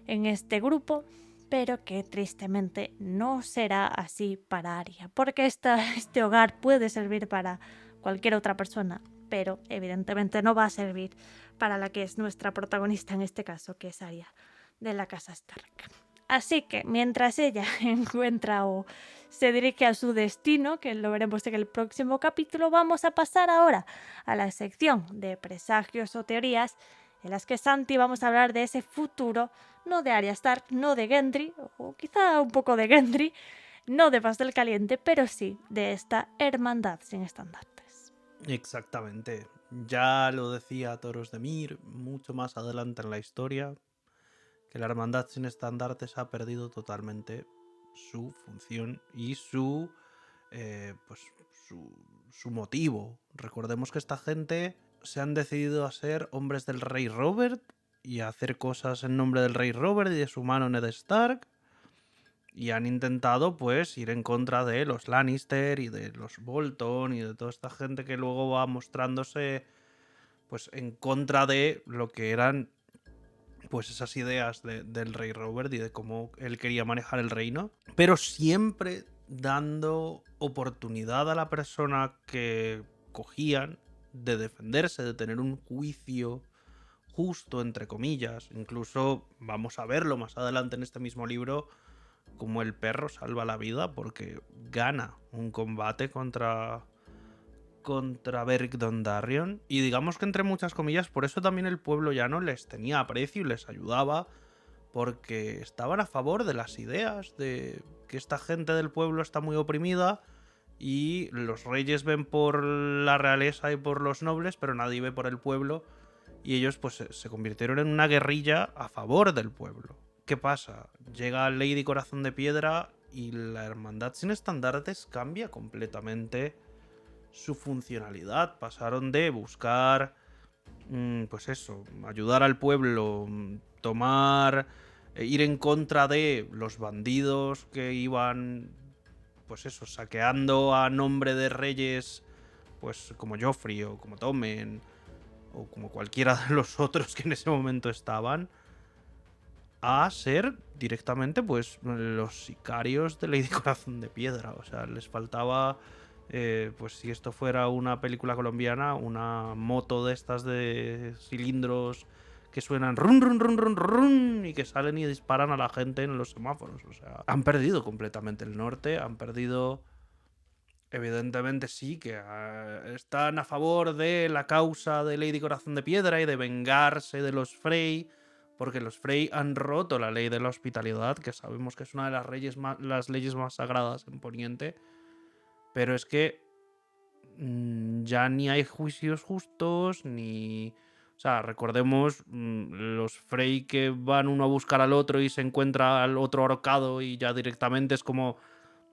en este grupo, pero que tristemente no será así para Arya, porque este hogar puede servir para cualquier otra persona, pero evidentemente no va a servir para la que es nuestra protagonista en este caso, que es Arya de la casa Stark. Así que mientras ella encuentra o se dirige a su destino, que lo veremos en el próximo capítulo, vamos a pasar ahora a la sección de presagios o teorías, en las que Santi vamos a hablar de ese futuro, no de Arya Stark, no de Gendry, o quizá un poco de Gendry, no de Pastel Caliente, pero sí de esta hermandad sin estandartes. Exactamente. Ya lo decía Toros de Mir mucho más adelante en la historia, que la hermandad sin estandartes ha perdido totalmente su función y su motivo. Recordemos que esta gente se han decidido a ser hombres del rey Robert y a hacer cosas en nombre del rey Robert y de su mano Ned Stark, y han intentado pues ir en contra de los Lannister y de los Bolton y de toda esta gente que luego va mostrándose pues en contra de lo que eran pues esas ideas del rey Robert y de cómo él quería manejar el reino, pero siempre dando oportunidad a la persona que cogían de defenderse, de tener un juicio justo, entre comillas. Incluso vamos a verlo más adelante en este mismo libro, como el perro salva la vida porque gana un combate contra Beric Dondarrion, y digamos que entre muchas comillas por eso también el pueblo llano les tenía aprecio y les ayudaba, porque estaban a favor de las ideas de que esta gente del pueblo está muy oprimida y los reyes ven por la realeza y por los nobles, pero nadie ve por el pueblo, y ellos pues se convirtieron en una guerrilla a favor del pueblo. ¿Qué pasa? Llega Lady Corazón de Piedra y la hermandad sin estandartes cambia completamente su funcionalidad. Pasaron de buscar pues eso, ayudar al pueblo, ir en contra de los bandidos que iban pues eso, saqueando a nombre de reyes pues como Joffrey o como Tommen o como cualquiera de los otros que en ese momento estaban, a ser directamente pues los sicarios de Lady Corazón de Piedra. O sea, les faltaba pues si esto fuera una película colombiana, una moto de estas de cilindros que suenan run run run run run y que salen y disparan a la gente en los semáforos. O sea, han perdido completamente el norte, han perdido. Evidentemente sí, que están a favor de la causa de Lady Corazón de Piedra y de vengarse de los Frey, porque los Frey han roto la ley de la hospitalidad, que sabemos que es una de las leyes más sagradas en Poniente, pero es que ya ni hay juicios justos, ni... O sea, recordemos los Frey que van uno a buscar al otro y se encuentra al otro ahorcado y ya directamente es como,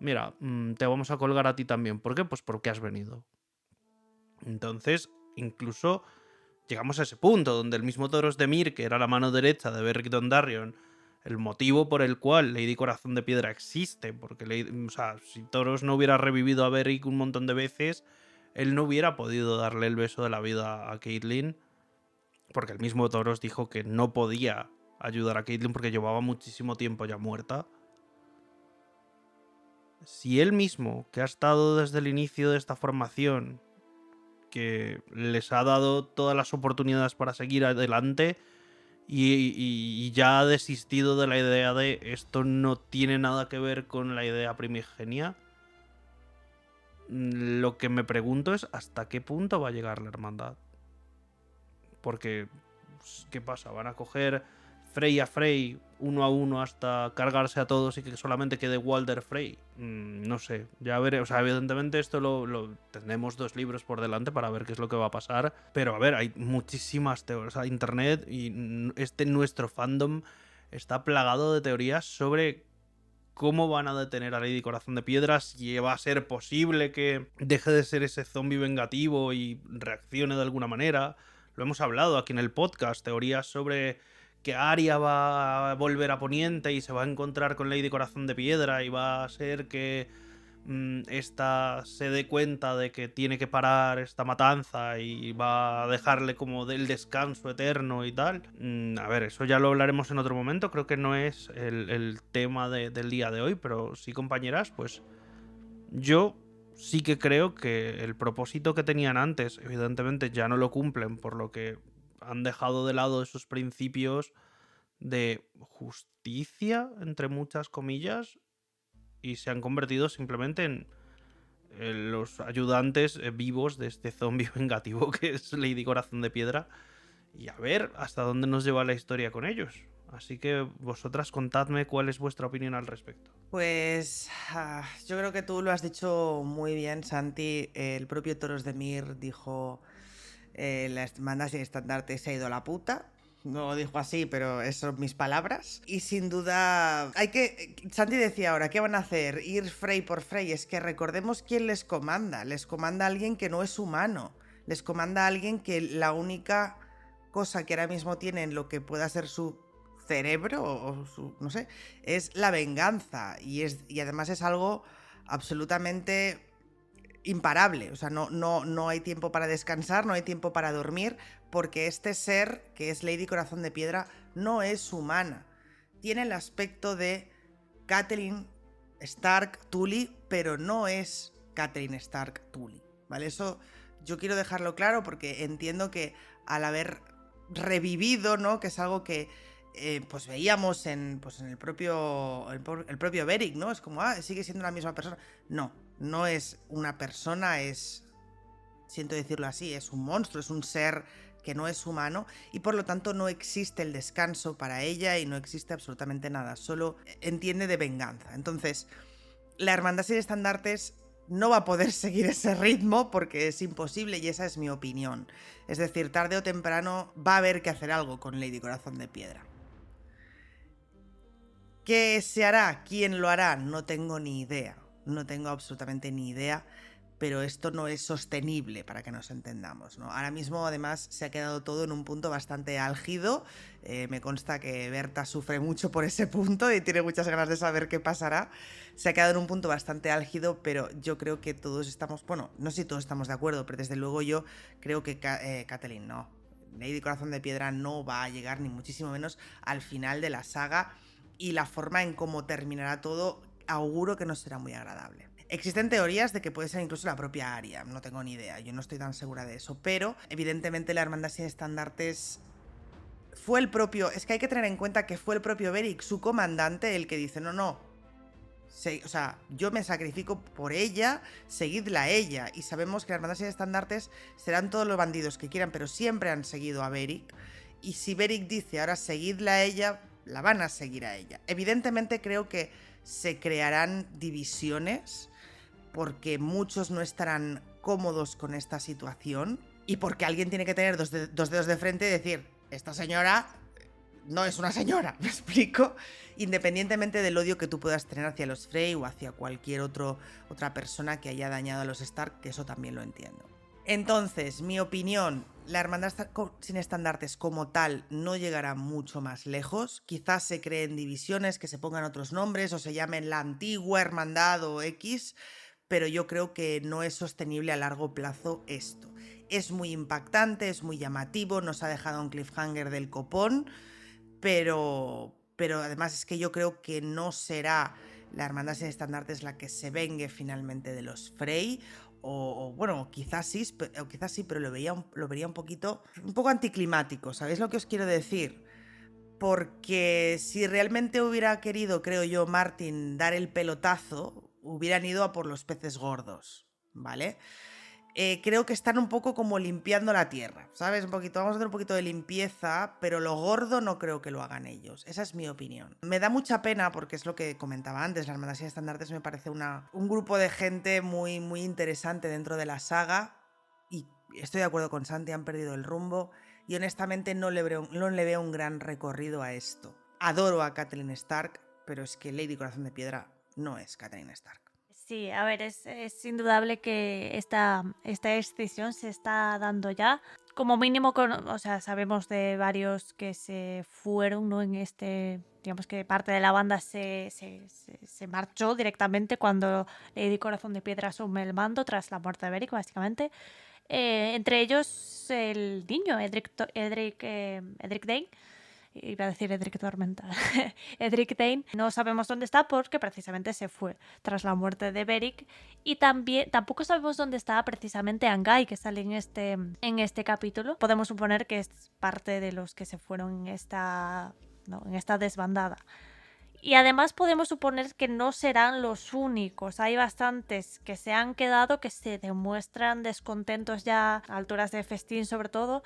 mira, te vamos a colgar a ti también. ¿Por qué? Pues porque has venido. Entonces, incluso llegamos a ese punto donde el mismo Thoros de Myr, que era la mano derecha de Beric Dondarrion, el motivo por el cual Lady Corazón de Piedra existe, porque o sea, si Thoros no hubiera revivido a Beric un montón de veces, él no hubiera podido darle el beso de la vida a Caitlyn, porque el mismo Thoros dijo que no podía ayudar a Caitlyn porque llevaba muchísimo tiempo ya muerta. Si él mismo, que ha estado desde el inicio de esta formación, que les ha dado todas las oportunidades para seguir adelante y ya ha desistido de la idea de esto no tiene nada que ver con la idea primigenia, lo que me pregunto es hasta qué punto va a llegar la hermandad. Porque, ¿qué pasa? ¿Van a coger Frey a Frey uno a uno hasta cargarse a todos y que solamente quede Walder Frey? No sé, ya veré. O sea, evidentemente esto tenemos 2 libros por delante para ver qué es lo que va a pasar. Pero a ver, hay muchísimas teorías. O sea, internet y nuestro fandom está plagado de teorías sobre cómo van a detener a Lady Corazón de Piedra, si va a ser posible que deje de ser ese zombie vengativo y reaccione de alguna manera. Lo hemos hablado aquí en el podcast, teorías sobre que Arya va a volver a Poniente y se va a encontrar con Lady Corazón de Piedra y va a ser que esta se dé cuenta de que tiene que parar esta matanza y va a dejarle como del descanso eterno y tal. A ver, eso ya lo hablaremos en otro momento, creo que no es el tema del día de hoy, pero sí, compañeras, pues yo sí que creo que el propósito que tenían antes, evidentemente ya no lo cumplen, por lo que han dejado de lado esos principios de justicia, entre muchas comillas, y se han convertido simplemente en los ayudantes vivos de este zombie vengativo que es Lady Corazón de Piedra. Y a ver hasta dónde nos lleva la historia con ellos. Así que vosotras contadme cuál es vuestra opinión al respecto. Pues yo creo que tú lo has dicho muy bien, Santi. El propio Thoros de Myr dijo la hermandad sin estandarte se ha ido a la puta. No lo dijo así, pero esas son mis palabras. Y sin duda, Santi decía ahora, ¿qué van a hacer? Ir Frey por Frey. Es que recordemos quién les comanda. Les comanda alguien que no es humano. Les comanda alguien que la única cosa que ahora mismo tiene en lo que pueda ser su cerebro o su, no sé, es la venganza. Y además es algo absolutamente imparable. O sea, no hay tiempo para descansar, no hay tiempo para dormir, porque este ser, que es Lady Corazón de Piedra, no es humana. Tiene el aspecto de Catelyn Stark Tully, pero no es Catelyn Stark Tully, ¿vale? Eso yo quiero dejarlo claro porque entiendo que al haber revivido, ¿no? Que es algo que pues veíamos en el propio Beric, ¿no? Es como, sigue siendo la misma persona. No es una persona, siento decirlo así, es un monstruo, es un ser que no es humano y por lo tanto no existe el descanso para ella y no existe absolutamente nada, solo entiende de venganza. Entonces, la Hermandad sin Estandartes no va a poder seguir ese ritmo porque es imposible y esa es mi opinión. Es decir, tarde o temprano va a haber que hacer algo con Lady Corazón de Piedra. ¿Qué se hará? ¿Quién lo hará? No tengo ni idea. No tengo absolutamente ni idea, pero esto no es sostenible para que nos entendamos, ¿no? Ahora mismo, además, se ha quedado todo en un punto bastante álgido. Me consta que Berta sufre mucho por ese punto y tiene muchas ganas de saber qué pasará. Se ha quedado en un punto bastante álgido, pero yo creo que todos estamos... Bueno, no sé si todos estamos de acuerdo, pero desde luego yo creo que Catelyn no. Lady Corazón de Piedra no va a llegar ni muchísimo menos al final de la saga y la forma en cómo terminará todo auguro que no será muy agradable. Existen teorías de que puede ser incluso la propia Arya, no tengo ni idea, yo no estoy tan segura de eso, pero evidentemente la Hermandad sin Estandartes fue el propio, es que hay que tener en cuenta que fue el propio Beric, su comandante, el que dice, no, o sea, yo me sacrifico por ella, seguidla a ella, y sabemos que la Hermandad sin Estandartes serán todos los bandidos que quieran, pero siempre han seguido a Beric. Y si Beric dice ahora seguidla a ella, la van a seguir a ella. Evidentemente creo que se crearán divisiones porque muchos no estarán cómodos con esta situación y porque alguien tiene que tener dos dedos de frente y decir, esta señora no es una señora, ¿me explico? Independientemente del odio que tú puedas tener hacia los Frey o hacia cualquier otra persona que haya dañado a los Stark, que eso también lo entiendo. Entonces, mi opinión, la hermandad sin estandartes como tal no llegará mucho más lejos. Quizás se creen divisiones, que se pongan otros nombres o se llamen la antigua hermandad o X, pero yo creo que no es sostenible a largo plazo esto. Es muy impactante, es muy llamativo, nos ha dejado un cliffhanger del copón, pero además es que yo creo que no será la hermandad sin estandartes la que se vengue finalmente de los Frey. O bueno, quizás sí, pero lo vería un poco anticlimático, ¿sabéis lo que os quiero decir? Porque si realmente hubiera querido, creo yo, Martin dar el pelotazo, hubieran ido a por los peces gordos, ¿vale? Creo que están un poco como limpiando la tierra, ¿sabes? Vamos a hacer un poquito de limpieza, pero lo gordo no creo que lo hagan ellos. Esa es mi opinión. Me da mucha pena porque es lo que comentaba antes, la Hermandad sin Estandartes me parece un grupo de gente muy, muy interesante dentro de la saga y estoy de acuerdo con Santi, han perdido el rumbo y honestamente no le veo un gran recorrido a esto. Adoro a Catelyn Stark, pero es que Lady Corazón de Piedra no es Catelyn Stark. Sí, a ver, es indudable que esta extinción se está dando ya. Como mínimo, o sea, sabemos de varios que se fueron, ¿no? En digamos que parte de la banda se marchó directamente cuando Lady Corazón de Piedra asume el mando tras la muerte de Beric, básicamente. Entre ellos el niño, Edric Dayne. Iba a decir Edric Tormenta. Edric Dayne no sabemos dónde está porque precisamente se fue tras la muerte de Beric. Y tampoco sabemos dónde está precisamente Anguy, que sale en este capítulo. Podemos suponer que es parte de los que se fueron en esta desbandada. Y además podemos suponer que no serán los únicos. Hay bastantes que se han quedado, que se demuestran descontentos ya a alturas de Festín, sobre todo,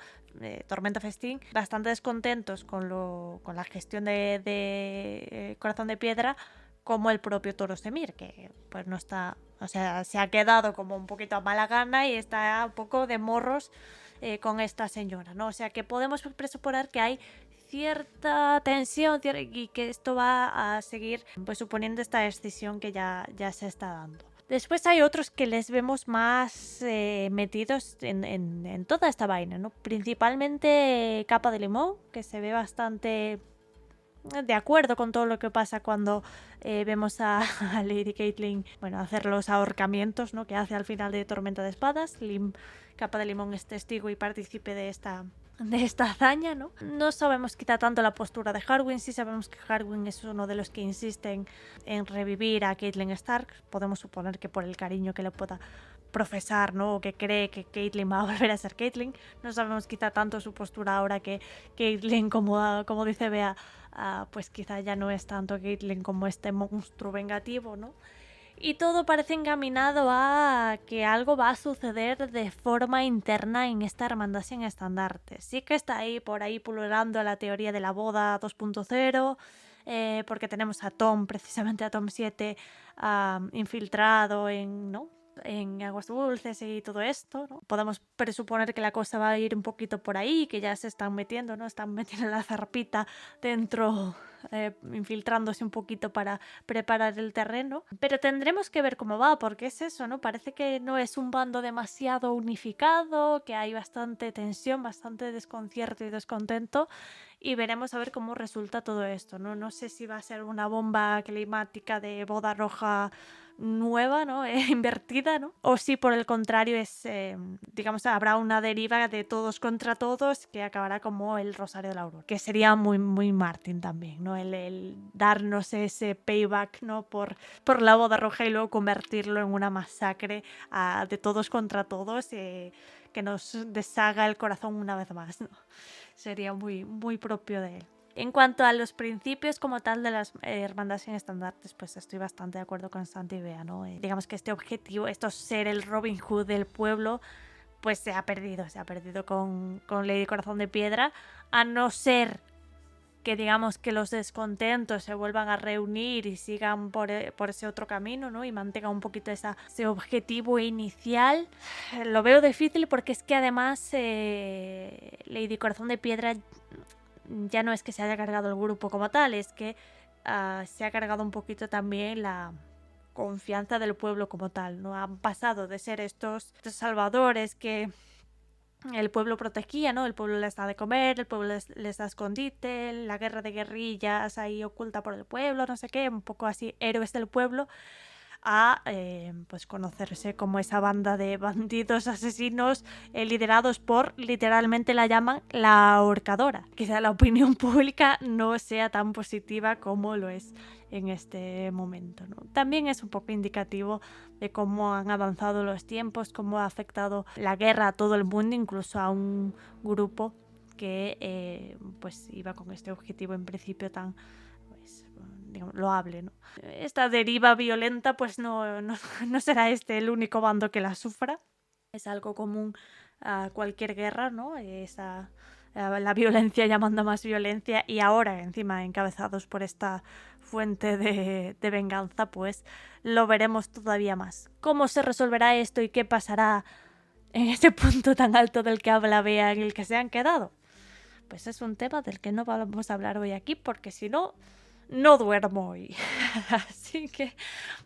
Tormenta Festín, bastante descontentos con la gestión de Corazón de Piedra, como el propio Toros de Mir, que pues no está, o sea, se ha quedado como un poquito a mala gana y está un poco de morros con esta señora, ¿no? O sea que podemos presuponer que hay cierta tensión y que esto va a seguir pues suponiendo esta decisión que ya se está dando. Después hay otros que les vemos más metidos en toda esta vaina, ¿no? Principalmente Capa de Limón, que se ve bastante de acuerdo con todo lo que pasa cuando vemos a Lady Catelyn, bueno, hacer los ahorcamientos, ¿no? Que hace al final de Tormenta de Espadas. Capa de Limón es testigo y partícipe de esta hazaña, ¿no? No sabemos quizá tanto la postura de Harwin, sí sabemos que Harwin es uno de los que insisten en revivir a Catelyn Stark. Podemos suponer que por el cariño que le pueda profesar, ¿no? O que cree que Catelyn va a volver a ser Catelyn. No sabemos quizá tanto su postura ahora que Catelyn, como dice Bea, pues quizá ya no es tanto Catelyn como este monstruo vengativo, ¿no? Y todo parece encaminado a que algo va a suceder de forma interna en esta hermandad sin estandartes. Sí que está ahí por ahí pululando la teoría de la boda 2.0, porque tenemos precisamente a Tom 7 infiltrado en Aguas Dulces y todo esto, ¿no? Podemos presuponer que la cosa va a ir un poquito por ahí, que ya se están metiendo, ¿no? Están metiendo la zarpita dentro, infiltrándose un poquito para preparar el terreno. Pero tendremos que ver cómo va, porque es eso, ¿no? Parece que no es un bando demasiado unificado, que hay bastante tensión, bastante desconcierto y descontento. Y veremos a ver cómo resulta todo esto, ¿no? No sé si va a ser una bomba climática de boda roja nueva, ¿no? Invertida, ¿no? O si por el contrario es, digamos, habrá una deriva de todos contra todos que acabará como el Rosario de la Aurora, que sería muy, muy Martin también, ¿no? El darnos ese payback, ¿no? Por la boda roja y luego convertirlo en una masacre de todos contra todos, que nos deshaga el corazón una vez más, ¿no? Sería muy, muy propio de él. En cuanto a los principios como tal de las hermandades sin estandartes, pues estoy bastante de acuerdo con Santi y Bea, ¿no? Digamos que este objetivo, esto ser el Robin Hood del pueblo, pues se ha perdido con Lady Corazón de Piedra, a no ser que digamos que los descontentos se vuelvan a reunir y sigan por ese otro camino, ¿no? Y mantengan un poquito ese objetivo inicial. Lo veo difícil porque es que además Lady Corazón de Piedra ya no es que se haya cargado el grupo como tal, es que se ha cargado un poquito también la confianza del pueblo como tal, ¿no? Han pasado de ser estos salvadores que el pueblo protegía, ¿no? El pueblo les da de comer, el pueblo les da escondite, la guerra de guerrillas ahí oculta por el pueblo, no sé qué, un poco así, héroes del pueblo, a pues conocerse como esa banda de bandidos asesinos liderados por, literalmente la llaman, la ahorcadora. Quizá la opinión pública no sea tan positiva como lo es en este momento, ¿no? También es un poco indicativo de cómo han avanzado los tiempos, cómo ha afectado la guerra a todo el mundo, incluso a un grupo que pues iba con este objetivo en principio tan, pues, digamos, loable, ¿no? Esta deriva violenta pues no será este el único bando que la sufra. Es algo común a cualquier guerra, ¿no? La violencia llamando a más violencia, y ahora encima encabezados por esta fuente de venganza, pues lo veremos todavía más. ¿Cómo se resolverá esto y qué pasará en ese punto tan alto del que habla Bea en el que se han quedado? Pues es un tema del que no vamos a hablar hoy aquí, porque si no, no duermo hoy. Así que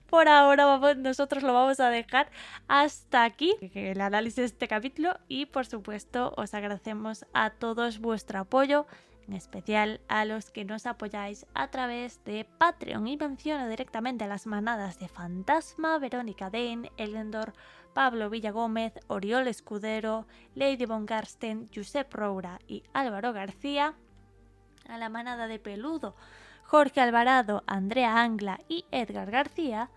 por ahora nosotros lo vamos a dejar hasta aquí, el análisis de este capítulo, y por supuesto os agradecemos a todos vuestro apoyo, en especial a los que nos apoyáis a través de Patreon, y menciono directamente a las manadas de Fantasma, Verónica Dane, Elendor, Pablo Villagómez, Oriol Escudero, Lady von Karsten, Josep Roura y Álvaro García, a la manada de Peludo, Jorge Alvarado, Andrea Angla y Edgar García,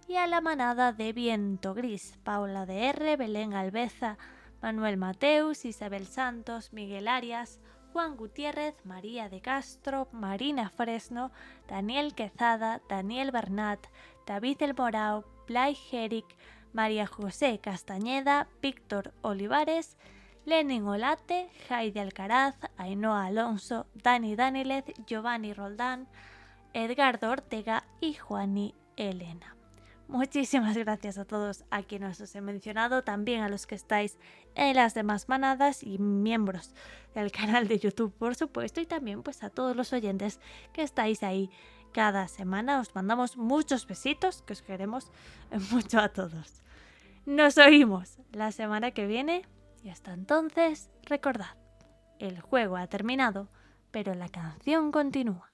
y a la manada de Viento Gris, Paula DR, Belén Albeza, Manuel Mateus, Isabel Santos, Miguel Arias, Juan Gutiérrez, María de Castro, Marina Fresno, Daniel Quezada, Daniel Bernat, David El Morao, Blay Jeric, María José Castañeda, Víctor Olivares, Lenin Olate, Heidi Alcaraz, Ainhoa Alonso, Dani Danilez, Giovanni Roldán, Edgardo Ortega y Juani Elena. Muchísimas gracias a todos a quienes os he mencionado, también a los que estáis en las demás manadas y miembros del canal de YouTube, por supuesto, y también pues a todos los oyentes que estáis ahí cada semana. Os mandamos muchos besitos, que os queremos mucho a todos. Nos oímos la semana que viene y hasta entonces recordad, el juego ha terminado, pero la canción continúa.